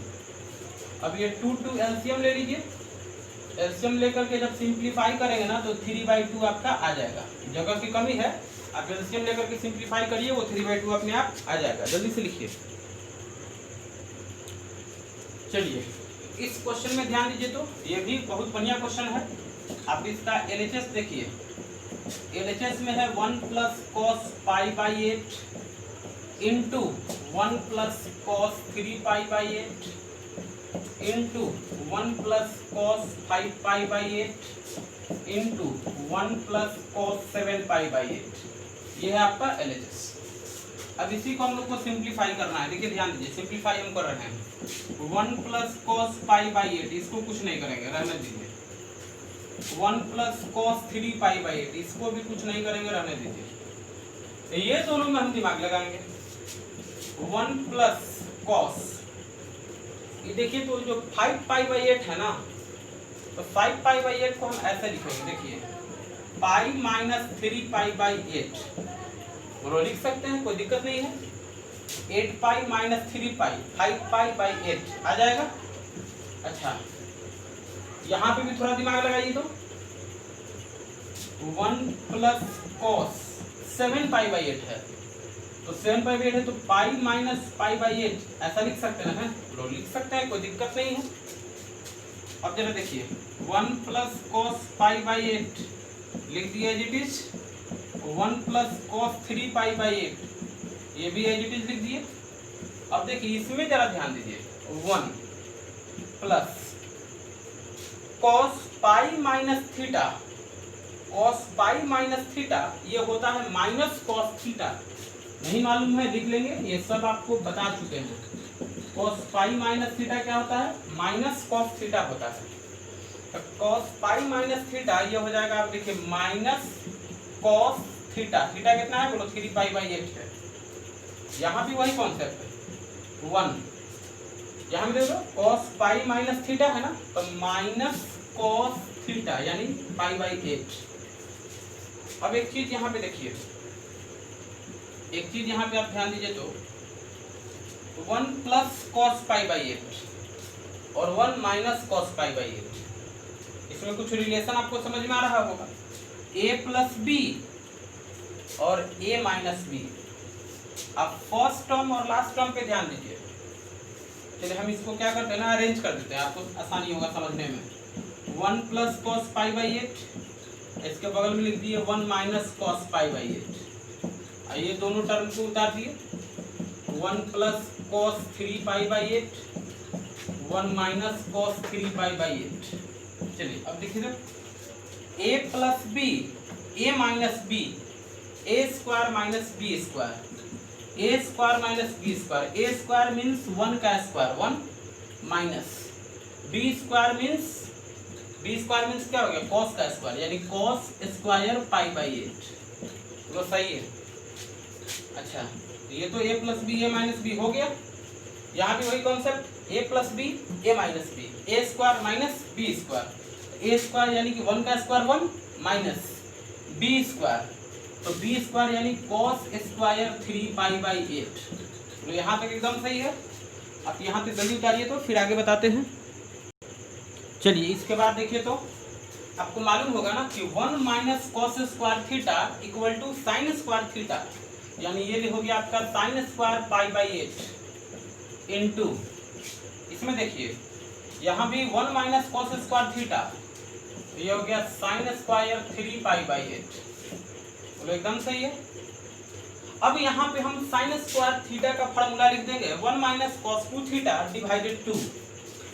अब ये 2 एलसीएम ले लीजिए, एलसीएम लेकर के जब सिंप्लीफाई करेंगे ना तो 3/2 आपका आ जाएगा, जगह की कमी है, आप एलसीएम लेकर के सिंप्लीफाई करिए, वो 3/2 अपने आप आ जाएगा। जल्दी से लिखिए। चलिए इस क्वेश्चन में ध्यान दीजिए, तो ये भी बहुत बढ़िया क्वेश्चन है। आप इसका एलएचएस देखिए, एलएचएस में है 1 + cos π/8 into 1 + cos 3π/8 into 1 + cos 5π/8 into 1 + cos 7π/8, ये है आपका एलएचएस। अब इसी को हम लोग को सिंप्लीफाई करना है। देखिए ध्यान दीजिए, सिंप्लीफाई हम कर रहे हैं। 1 + cos π/8 इसको कुछ नहीं करेंगे, रहने दीजिए। 1 + cos 3π/8 इसको भी कुछ नहीं करेंगे, रहने दीजिए। तो ये दोनों में हम दिमाग लगाएंगे। 1 + cos, ये देखिए तो जो 5π/8 है ना, तो 5π/8 को हम ऐसे लिखेंगे, देखिए π - 3π/8 बोलो, लिख सकते हैं, कोई दिक्कत नहीं है। 8π - 3π 5π/8 आ जाएगा। अच्छा, यहाँ पे भी थोड़ा दिमाग लगाइए, तो 1 + cos 7π/8 है, तो 7π/8 है, तो π - π/8 ऐसा लिख सकते हैं, बोलो लिख सकते हैं, कोई दिक्कत नहीं है। अब जरा देखिए, 1 + cos π/8 लिख दिया एज इट इज, 1 + cos 3π/8 ये भी एज इट इज लिख दिए। अब देखिए इसमें जरा ध्यान दीजिए, 1 + cos π - थीटा, cos π - थीटा ये होता है -cos थीटा, नहीं मालूम है लिख लेंगे, ये सब आपको बता चुके हैं। cos π - थीटा क्या होता है, -cos थीटा होता है। तो cos π - थीटा ये हो जाएगा, आप देखिए -cos थीटा, थीटा कितना है बोलो, 3π/8 है। यहाँ भी वही कॉन्सेप्ट है, 1 यहाँ भी देखो cos π - थीटा है ना, तो -cos थीटा यानी π/8। अब एक चीज यहाँ पे देखिए, एक चीज यहाँ पे आप ध्यान दीजिए, तो 1 + cos π/8 और 1 - cos π/8, इसमें कुछ रिलेशन आपको समझ में आ रहा होगा। a + b और a - b। अब फर्स्ट टर्म और लास्ट टर्म पे ध्यान दीजिए। चलिए हम इसको क्या करते हैं ना, अरेंज कर देते हैं, आपको आसानी होगा समझने में। 1 + cos π/8, इसके बगल में लिख दिए 1 - cos π/8। ये दोनों टर्म को उतार दिए, 1 + cos 3π/8, 1 - cos 3π/8। चलिए अब देखिए, a + b, a - b, a² - b², a² - b², a² means 1 का स्क्वायर, 1 माइनस b² मीन्स क्या हो गया, cos का स्क्वायर, यानी cos स्क्वायर π/8। तो सही है। अच्छा, ये तो a + b a - b हो गया। यहाँ भी वही concept, a + b a - b, a² - b², a² यानी कि 1 का स्क्वायर 1 माइनस b², तो b² यानी cos² 3π/8। तो यहाँ तक एकदम सही है। आप यहाँ पे जल्दी उतारिए तो फिर आगे बताते हैं। चलिए इसके बाद देखिए तो आपको मालूम होगा ना कि 1 minus cos square theta equal to sine square theta, यानी ये हो गया आपका sine square pi by 8 into, इसमें देखिए यहाँ भी 1 माइनस कॉस स्क्वायर थीटा, ये हो गया साइन स्क्वायर 3 पाई बाई 8। बोलो एकदम सही है। अब यहाँ पे हम साइन स्क्वायर थीटा का फॉर्मूला लिख देंगे 1 माइनस कॉस 2 थीटा डिवाइडेड 2,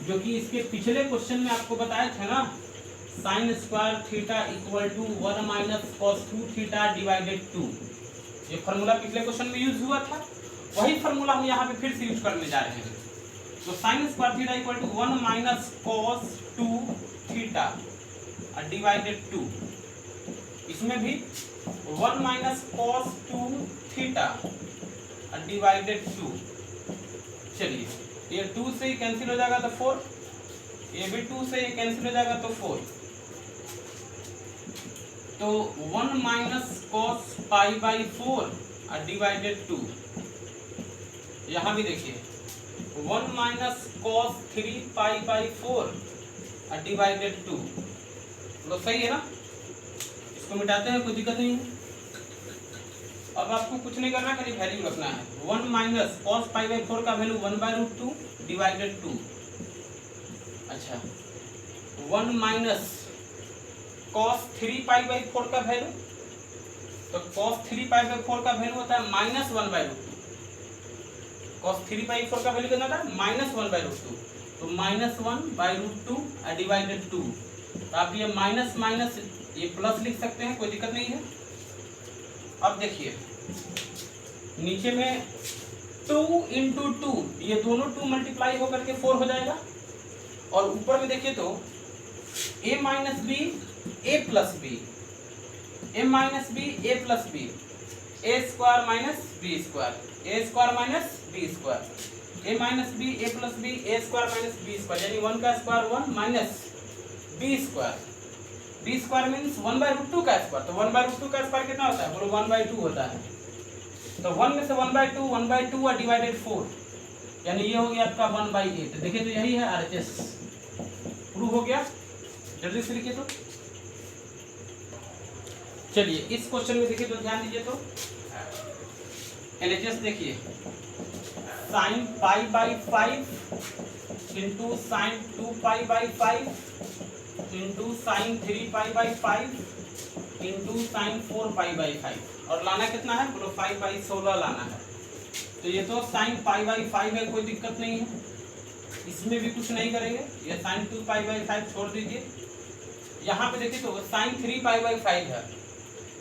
जो कि इसके पिछले क्वेश्चन में आपको बताए थे ना, sine square theta equal to 1 minus cos 2 theta divided 2। ये फार्मूला पिछले क्वेश्चन में यूज हुआ था, वही फार्मूला हम यहाँ पे फिर से यूज करने जा रहे हैं। तो sine square theta equal to 1 minus cos 2 theta divided 2, इसमें भी 1 माइनस कॉस 2 थीटा डिवाइडेड 2। चलिए ये 2 से कैंसिल हो जाएगा तो 4, ये भी 2 से कैंसिल हो जाएगा तो 4, तो 1 minus cos pi by 4 divided 2। यहाँ भी देखिए 1 minus cos 3 pi by 4 divided 2। तो सही है ना, इसको मिटाते हैं, कोई दिक्कत नहीं है। अब आपको कुछ नहीं करना, खाली वैल्यू रखना है। 1 माइनस कॉस पाई बाई 4 का वैल्यू 1/√2 डिवाइडेड 2। अच्छा 1 माइनस कॉस 3 पाई बाई 4 का वैल्यू, तो कॉस 3 पाई बाई 4 का वैल्यू होता है -1/√2। कॉस 3 पाई 4 का वैल्यू कितना होता है -1/√2, तो -1/√2 डिवाइडेड 2। तो आप ये माइनस माइनस ये प्लस लिख सकते हैं, कोई दिक्कत नहीं है। अब देखिए नीचे में 2 इंटू 2, ये दोनों 2 मल्टीप्लाई होकर के 4 हो जाएगा, और ऊपर में देखिए तो a minus B A plus B, a minus B A plus B, A square minus B square, a square minus B square, a minus B A plus B, A square minus B square, यानी 1 का स्क्वायर 1 minus B square, b square means 1/√2 का square, तो 1/√2 का square कितना होता है, बोलो 1/2 होता है। तो 1 में से 1/2 और डिवाइडेड 4, यानी ये हो गया आपका 1/8। देखिए तो यही है RHS, प्रूव हो गया। जल्दी से लिखिए तो। चलिए इस क्वेश्चन में देखिए तो ध्यान दीजिए तो LHS देखिए, sine pi by 5 into sine 2 pi by 5 into sine 3 pi by 5 into sine 4 pi by 5, और लाना कितना है, बोलो 5/16 लाना है। तो ये तो साइन पाई बाई 5 है, कोई दिक्कत नहीं है, इसमें भी कुछ नहीं करेंगे, ये साइन 2 पाई बाई 5 छोड़ दीजिए। यहाँ पे देखिए तो साइन 3 पाई बाई 5 है,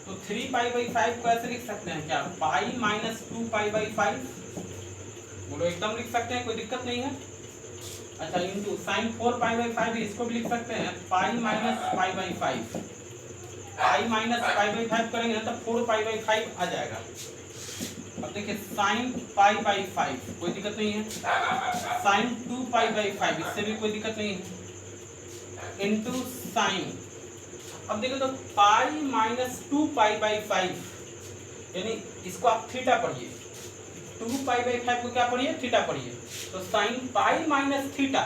तो 3 पाई बाई 5 को ऐसे लिख सकते हैं क्या, पाई माइनस 2 पाई बाई 5, बोलो एकदम लिख सकते हैं, कोई दिक्कत नहीं है। अच्छा इंटू साइन 4 पाई बाई 5, इसको भी लिख सकते हैं pi minus pi by 5, pi minus pi by 5 करेंगे तो 4 पाई बाई 5 आ जाएगा। अब देखिए साइन पाई बाई 5, कोई दिक्कत नहीं है, साइन 2 पाई बाई 5, इससे भी कोई दिक्कत नहीं है, इंटू साइन, अब देखिए तो पाई माइनस 2 पाई बाई 5, यानी इसको आप थीटा पढ़िए, 2 पाई बाई 5 को क्या पढ़िए, थीटा पढ़िए। तो sine pi minus theta,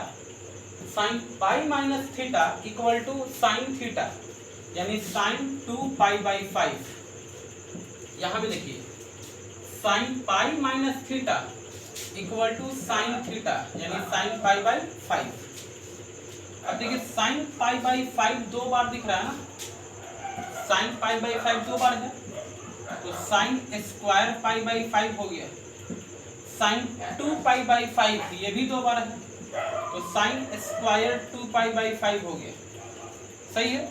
sine pi minus theta equal to sine theta, यानी साइन 2 पाई बाई 5। यहाँ भी देखिए sine pi minus theta equal to sine theta, यानी साइन पाई बाई 5। अब देखिए साइन पाई बाई 5 2 बार दिख रहा है ना, साइन पाई बाई 5 2 बार है, तो साइन स्क्वायर पाई बाई 5 हो गया, साइन 2 पाई बाई 5 ये भी 2 बार है, तो साइन स्क्वायर 2 पाई बाई 5 हो गया, सही है।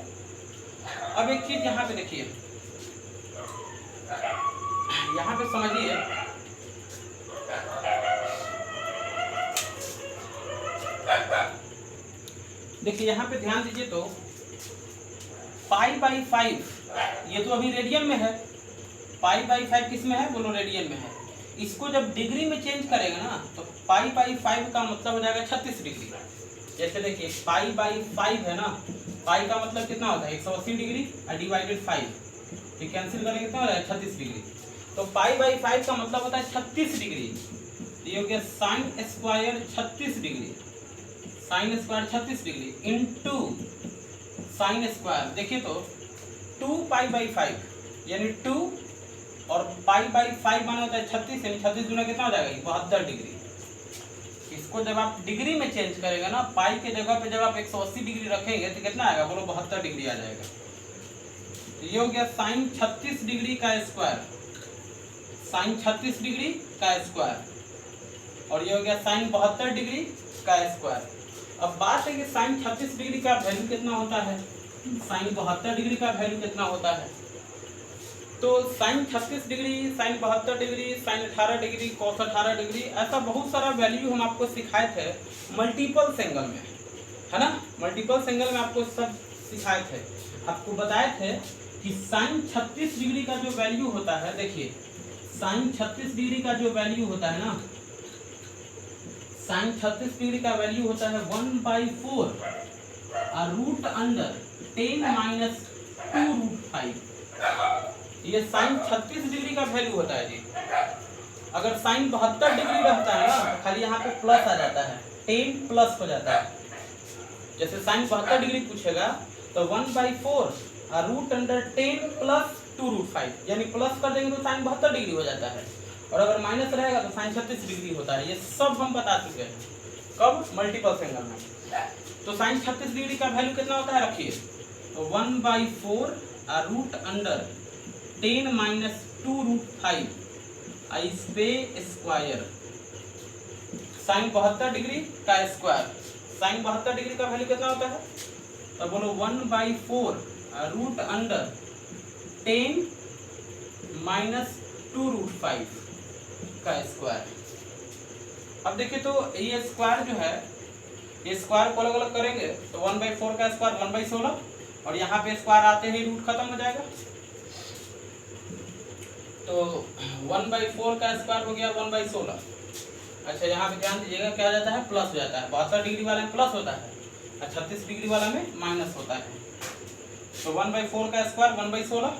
अब एक चीज यहाँ पे देखिए, यहाँ पे समझिए, देखिए यहाँ पे ध्यान दीजिए तो पाई बाई 5 ये तो अभी रेडियन में है, पाई बाई 5 किस में है, बोलो रेडियन में है। इसको जब डिग्री में चेंज करेगा ना तो पाई बाई 5 का मतलब हो जाएगा 36 डिग्री। जैसे देखिए पाई बाई 5 है ना, पाई का मतलब कितना होता है 180 डिग्री डिवाइडेड 5, तो कैंसिल करेंगे कितना हो जाएगा 36 डिग्री। तो पाई बाई 5 का मतलब होता है 36 डिग्री, ये हो गया sine square 36 degree, sine square 36 degree into sine square, देखिए तो 2 पाई बाई 5 यानी 2 और पाई बाई 5 माना होता है 36, यानी 36 गुना कितना हो जाएगा 72 डिग्री। इसको जब आप डिग्री में चेंज करेंगे ना, पाई के जगह पे जब आप 180 डिग्री रखेंगे तो कितना आएगा बोलो 72 डिग्री आ जाएगा। तो ये हो गया साइन 36 डिग्री का स्क्वायर, साइन 36 डिग्री का स्क्वायर, और ये हो गया साइन 72 डिग्री का स्क्वायर। अब बात है कि साइन 36 डिग्री का वैल्यू कितना होता है, साइन 72 डिग्री का वैल्यू कितना होता है। तो sine 36 degree, sine 72 degree, sine 18 degree, cos 18 degree, ऐसा बहुत सारा वैल्यू हम आपको सिखाए थे मल्टीपल एंगल में, है ना। मल्टीपल एंगल में आपको सब सिखाए थे, आपको बताए थे कि साइन 36 डिग्री का जो वैल्यू होता है, देखिए साइन 36 डिग्री का जो वैल्यू होता है ना, साइन 36 डिग्री का वैल्यू होता है 1/4 रूट अंडर 10 माइनस 2 रूट 5। ये साइन 36 डिग्री का वैल्यू होता है जी। अगर साइन 72 डिग्री रहता है ना, खाली यहाँ पे प्लस आ जाता है, 10 प्लस हो जाता है। जैसे साइन 72 डिग्री पूछेगा तो 1/4 रूट अंडर 10 प्लस 2 रूट 5, यानी प्लस कर देंगे तो साइन 72 डिग्री हो जाता है, और अगर माइनस रहेगा तो साइन 36 डिग्री होता है। ये सब हम बता चुके हैं कब, मल्टीपल एंगल में। तो साइन 36 डिग्री का वैल्यू कितना होता है, रखिए तो 1/4 रूट अंडर 10 माइनस 2 रूट 5 इस पे स्क्वायर, साइन 72 डिग्री का स्क्वायर। साइन 72 डिग्री का वैल्यू कितना होता है, तो बोलो 1/4 रूट अंडर 10 माइनस 2 रूट 5 का स्क्वायर। अब देखिए तो ये स्क्वायर जो है, ये स्क्वायर को अलग अलग करेंगे तो 1/4 का स्क्वायर 1/16, और यहाँ पे स्क्वायर आते ही रूट खत्म हो जाएगा। तो 1/4 का स्क्वायर हो गया 1/16। अच्छा यहाँ पे ध्यान दीजिएगा क्या हो जाता है, प्लस हो जाता है। 72 डिग्री वाले में प्लस होता है और 36 डिग्री वाला में माइनस होता है। तो 1/4 का स्क्वायर 1/16,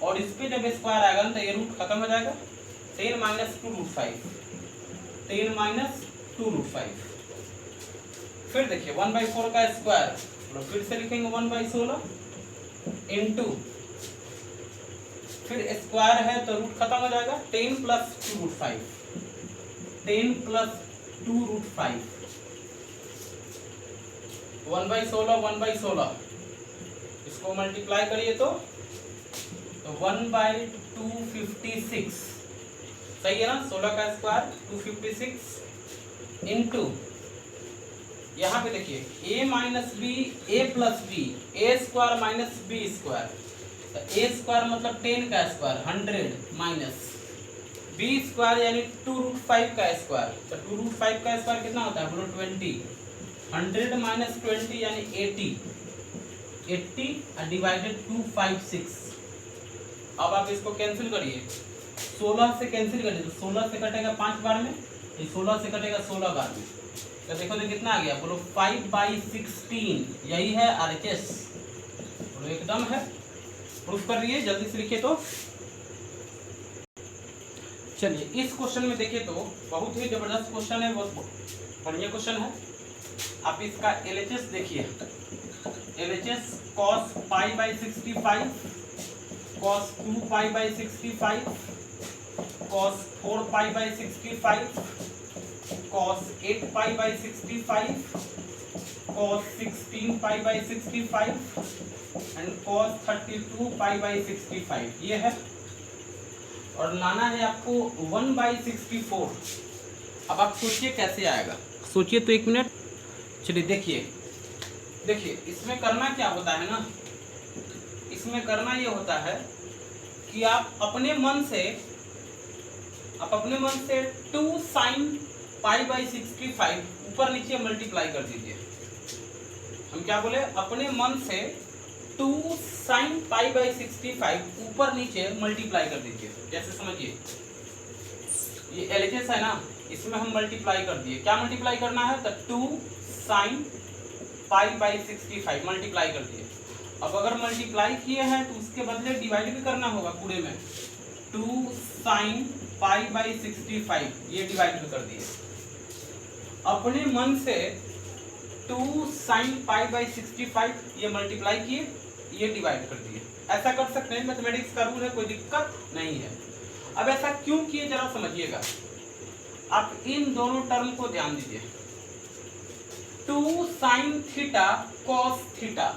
और इस पे जब स्क्वायर आएगा ना तो ये रूट खत्म हो जाएगा, 10 माइनस 2 रूट 5, 10 माइनस 2 रूट 5। फिर देखिए 1/4 का स्क्वायर, फिर से लिखेंगे 1/16 इंटू, फिर स्क्वायर है तो रूट खत्म हो जाएगा, 10 प्लस 2 रूट 5, 10 प्लस 2 रूट 5, 1/16 1/16, इसको मल्टीप्लाई करिए तो 1/256, सही है ना। 16 का स्क्वायर 256 इंटू, यहाँ पे देखिए a minus B A plus B, A square minus B square, तो ए स्क्वायर मतलब 10 का स्क्वायर 100 माइनस बी स्क्वायर यानी 2 रूट 5 का स्क्वायर, तो 2 रूट 5 का स्क्वायर कितना होता है बोलो 20, 100 माइनस 20 यानी 80 डिवाइडेड 256। अब आप इसको कैंसिल करिए, 16 से कैंसिल करिए तो 16 से कटेगा 5 बार में, 16 से कटेगा 16 बार में, तो देखो तो कितना आ गया बोलो 5/16, यही है RHS, बोलो एकदम है। प्रूफ कर रही है, जल्दी से लिखिए। तो चलिए इस क्वेश्चन में देखिए तो बहुत ही जबरदस्त क्वेश्चन है, बहुत बढ़िया क्वेश्चन है। आप इसका LHS देखिए, LHS cos π/65, cos 2π/65, cos 4π/65, cos 8π/65, cos 16π/65 and cos 32π/65, ये है। और लाना है आपको 1/64। अब आप सोचिए कैसे आएगा, सोचिए तो 1 मिनट। चलिए देखिए इसमें करना क्या होता है ना, इसमें करना ये होता है कि आप अपने मन से 2 sin π/65 ऊपर नीचे मल्टीप्लाई कर दीजिए। हम क्या बोले, अपने मन से 2 sin π/65 ऊपर नीचे मल्टीप्लाई कर दीजिए। जैसे समझिए ये LHS है ना, इसमें हम मल्टीप्लाई कर दिए। क्या मल्टीप्लाई करना है, तो 2 sin π/65 मल्टीप्लाई कर दिए। अब अगर मल्टीप्लाई किए हैं तो उसके बदले डिवाइड भी करना होगा पूरे में। 2 साइन पाई बाई 65 ये डिवाइड कर दिए। अपने मन से 2 साइन पाई बाई 65 ये मल्टीप्लाई किए, ये डिवाइड कर दिए। ऐसा कर सकते हैं, मैथमेटिक्स का रूल है, कोई दिक्कत नहीं है। अब ऐसा क्यों किए जरा समझिएगा। आप इन दोनों टर्म को ध्यान दीजिए। 2 साइन थीटा कॉस थीटा,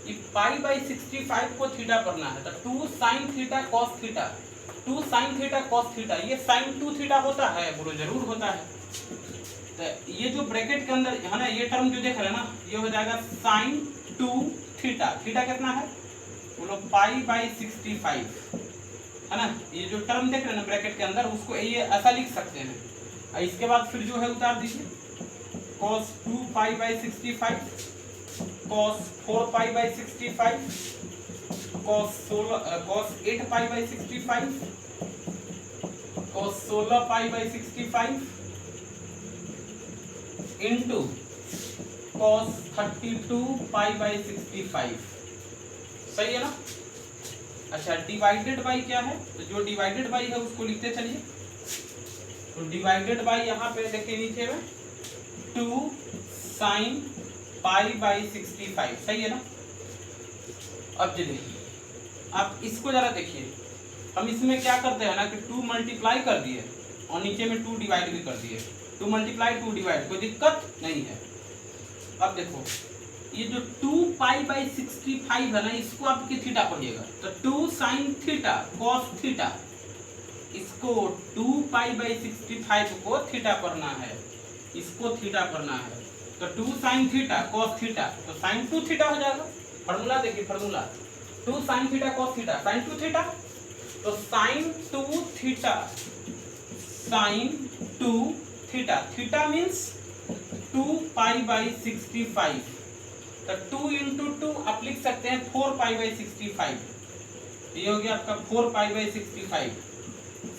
ये पाई बाई 65 को थीटा करना है, तो 2 sine theta cos theta, 2 sine theta cos theta, ये साइन 2 थीटा होता है, बोलो जरूर होता है। तो ये जो ब्रैकेट के अंदर है ना, ये टर्म जो देख रहे हैं ना, ये हो जाएगा साइन 2 थीटा। थीटा कितना है बोलो पाई बाई 65 है ना। ये जो टर्म देख रहे हैं ना ब्रैकेट के अंदर, उसको ये ऐसा लिख सकते हैं। इसके बाद फिर जो है उतार दीजिए, cos 2 pi by 65, cos 4 pi by 65, cos 8 pi by 65, cos 16 pi by 65 into cos 32 pi by 65। सही है ना। अच्छा, डिवाइडेड बाई क्या है, तो जो डिवाइडेड बाई है उसको लिखते चलिए। तो डिवाइडेड बाई यहाँ पे देखिए नीचे में 2 साइन पाई बाई 65, सही है ना। अब चलिए आप इसको जरा देखिए, हम इसमें क्या करते हैं ना कि 2 मल्टीप्लाई कर दिए और नीचे में 2 डिवाइड भी कर दिए। 2 मल्टीप्लाई 2 डिवाइड, कोई दिक्कत नहीं है। अब देखो ये जो 2 पाई बाई 65 है ना, इसको आप थीटा पढ़िएगा, तो 2 साइन थीटा कॉस थीटा, इसको 2 पाई बाई 65 को थीटा करना है, इसको थीटा करना है, तो 2 साइन थीटा कॉस थीटा, तो साइन 2 थीटा हो जाएगा। फॉर्मूला देखिए, formula 2 sine theta cos theta, sine 2 theta, तो sine 2 theta, sine 2 theta, theta means 2 pi by 65, तो 2 इंटू 2 आप लिख सकते हैं 4 पाई बाई 65, ये हो गया आपका 4 pi by 65,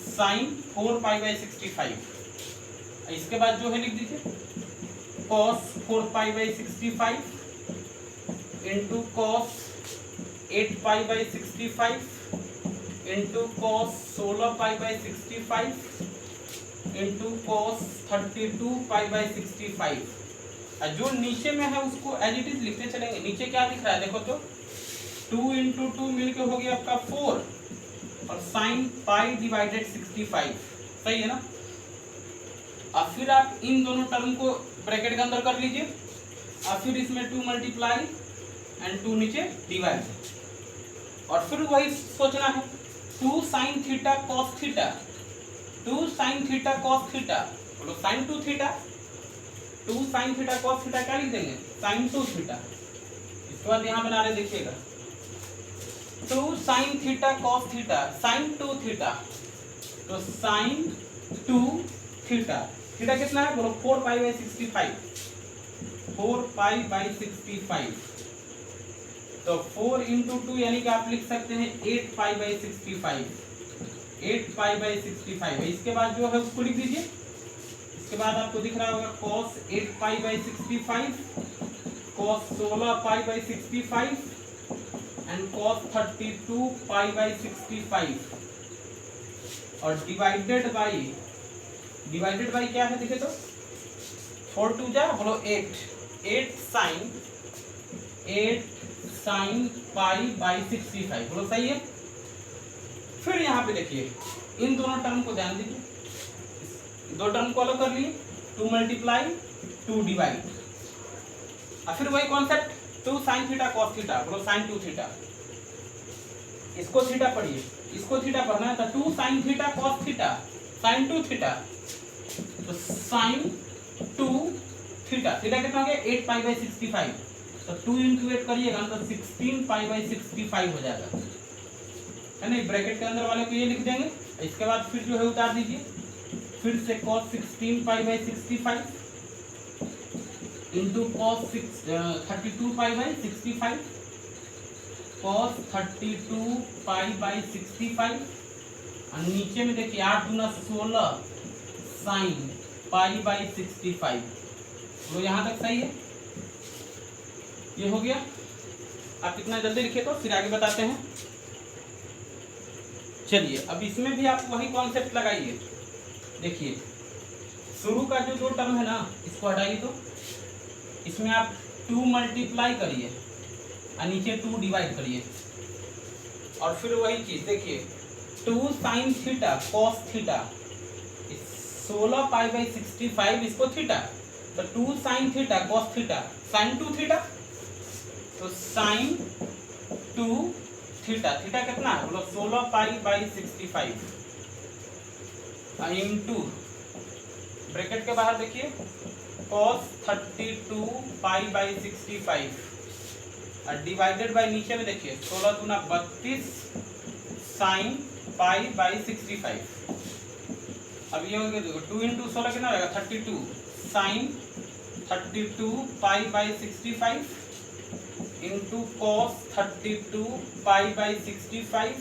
sine 4 pi by 65। इसके बाद जो है लिख दीजिए cos 4 pi by 65 into cos 8 pi by 65 into cos 16 pi by 65 into cos 32 pi by 65। जो नीचे में है उसको एज इट इज लिखते चलेंगे। नीचे क्या दिख रहा है देखो, तो 2 इंटू 2 मिलकर हो गया आपका 4 और साइन पाई डिवाइडेड 65, सही है ना। अब फिर आप इन दोनों टर्म को ब्रैकेट के अंदर कर लीजिए और फिर इसमें 2 मल्टीप्लाई एंड 2 नीचे डिवाइड, और फिर वही सोचना है 2 sine theta cos theta, 2 sine theta cos theta, बोलो sine 2 theta, 2 sine theta cos theta क्या लिख देंगे साइन 2 थीटा। इसके बाद यहाँ बना रहे देखिएगा 2 sine theta cos theta, sine 2 theta, तो साइन 2 थीटा, थीटा कितना है बोलो 4 पाई बाई 65, 4 पाई बाई 65, तो 4 इंटू 2 यानी कि आप लिख सकते हैं 8 पाई बाई 65, 8 पाई बाई 65। इसके बाद जो है उसको लिख दीजिए। इसके बाद आपको दिख रहा होगा cos 8 pi by 65, cos 16 pi by 65 and cos 32 pi by 65, और डिवाइडेड बाई क्या है देखे तो 4 2 जा बोलो 8 साइन पाई बाई 65, बोलो सही है। फिर यहाँ पे देखिए इन दोनों टर्म को ध्यान दीजिए, दो टर्म को अलग कर लिए, 2 मल्टीप्लाई 2 डिवाइड, और फिर वही concept 2 sine theta cos theta, बोलो साइन 2 थीटा, इसको थीटा पढ़िए, इसको थीटा पढ़ना है, तो 2 sine theta cos theta, sine 2 theta, तो साइन 2 थीटा, थीटा कितना हो गया 8 पाई बाई 65, तो 2 इंटू 8 करिएगा तो 16 पाई बाई 65 हो जाएगा, है ना। ब्रैकेट के अंदर वाले को ये लिख देंगे। इसके बाद फिर जो है उतार दीजिए, फिर से cos 16 pi by 65 into cos 32 pi by 65, cos 32 pi by 65, और नीचे में देखिए 8 दूना 16 साइन पाई बाई 65, तो यहाँ तक सही है, ये हो गया। आप कितना जल्दी लिखे तो फिर आगे बताते हैं। चलिए अब इसमें भी आप वही कॉन्सेप्ट लगाइए। देखिए शुरू का जो दो टर्म है ना इसको हटाइए, तो इसमें आप 2 मल्टीप्लाई करिए और नीचे 2 डिवाइड करिए, और फिर वही चीज देखिए 2 sine theta cos theta 16 pi by 65 इसको थीटा, तो 2 sine theta cos theta sine 2 theta, तो साइन 2 थीटा, थीटा कितना है बोलो 16 पाई बाई 65 इंटू ब्रैकेट के बाहर देखिए cos 32 पाई बाई 65 और डिवाइडेड बाई नीचे में देखिए 16 दूना 32 साइन पाई बाई 65। अब ये हो गया देखो 2 इंटू 16 कितना रहेगा 32 sine 32 pi by 65 into cos 32 pi by 65,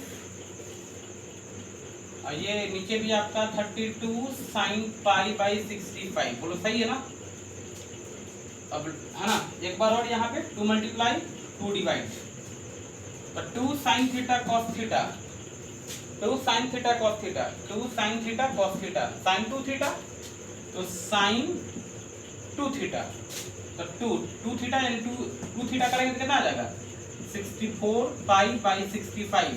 और ये नीचे भी आपका 32 साइन पाई बाई 65, बोलो सही है ना। अब है ना एक बार और यहाँ पे 2 मल्टीप्लाई 2 डिवाइड, तो 2 sine theta cos theta 2 sine theta cos theta 2 sine theta cos theta sine 2 theta, तो साइन 2 थीटा, तो 2 थीटा इंटू 2 थीटा करेंगे तो कितना आ जाएगा 64 पाई बाई 65,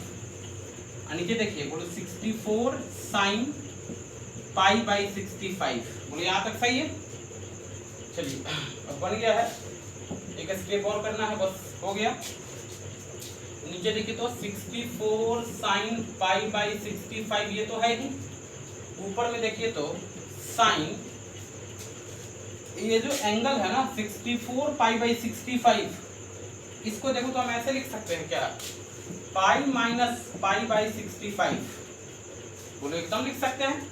और नीचे देखिए बोलो 64 साइन पाई बाई 65, बोलो यहाँ तक सही है। चलिए अब बन गया है, एक स्टेप और करना है बस हो गया। नीचे देखिए तो 64 साइन पाई बाई 65 ये तो है ही, ऊपर में देखिए तो साइन ये जो एंगल है ना 64 पाई बाई 65, इसको देखो तो हम ऐसे लिख सकते हैं क्या पाई माइनस पाई बाई 65, बोलो एकदम लिख सकते हैं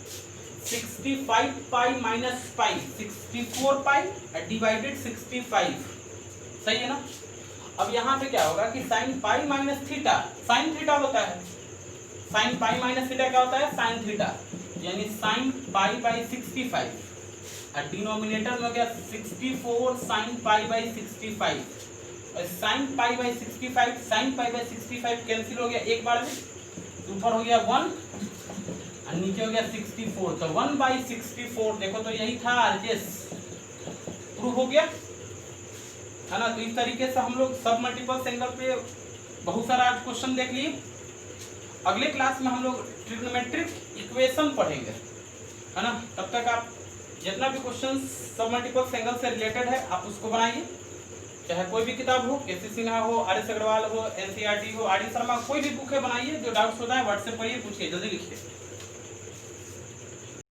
65 पाई माइनस पाई 64 पाई डिवाइडेड 65, सही है ना। अब यहाँ पे क्या होगा कि sign pi minus theta sine theta होता है, साइन पाई माइनस थीटा क्या होता है साइन थीटा, यानी साइन पाई बाई 65 और डिनोमिनेटर में हो गया 64 sign pi by 65, sign pi by 65 sign pi by 65 cancel हो गया एक बार में, ऊपर हो गया 1 और नीचे हो गया 64, तो 1 बाई 64 देखो तो यही था आरजेस, प्रूफ हो गया है ना। तो इस तरीके से हम लोग सब मल्टीपल एंगल पे बहुत सारा आज क्वेश्चन देख लिए। अगले क्लास में हम लोग ट्रिग्नोमेट्रिक इक्वेशन पढ़ेंगे है ना। तब तक आप जितना भी क्वेश्चन सब मल्टीपल एंगल से रिलेटेड है आप उसको बनाइए, चाहे कोई भी किताब हो, के सी सिन्हा हो, आर एस अग्रवाल हो, एनसीईआरटी हो, आर डी शर्मा, कोई भी बुक है बनाइए, जो डाउट्स होता है व्हाट्सएप करिए, पूछिए, जल्दी लिखिए।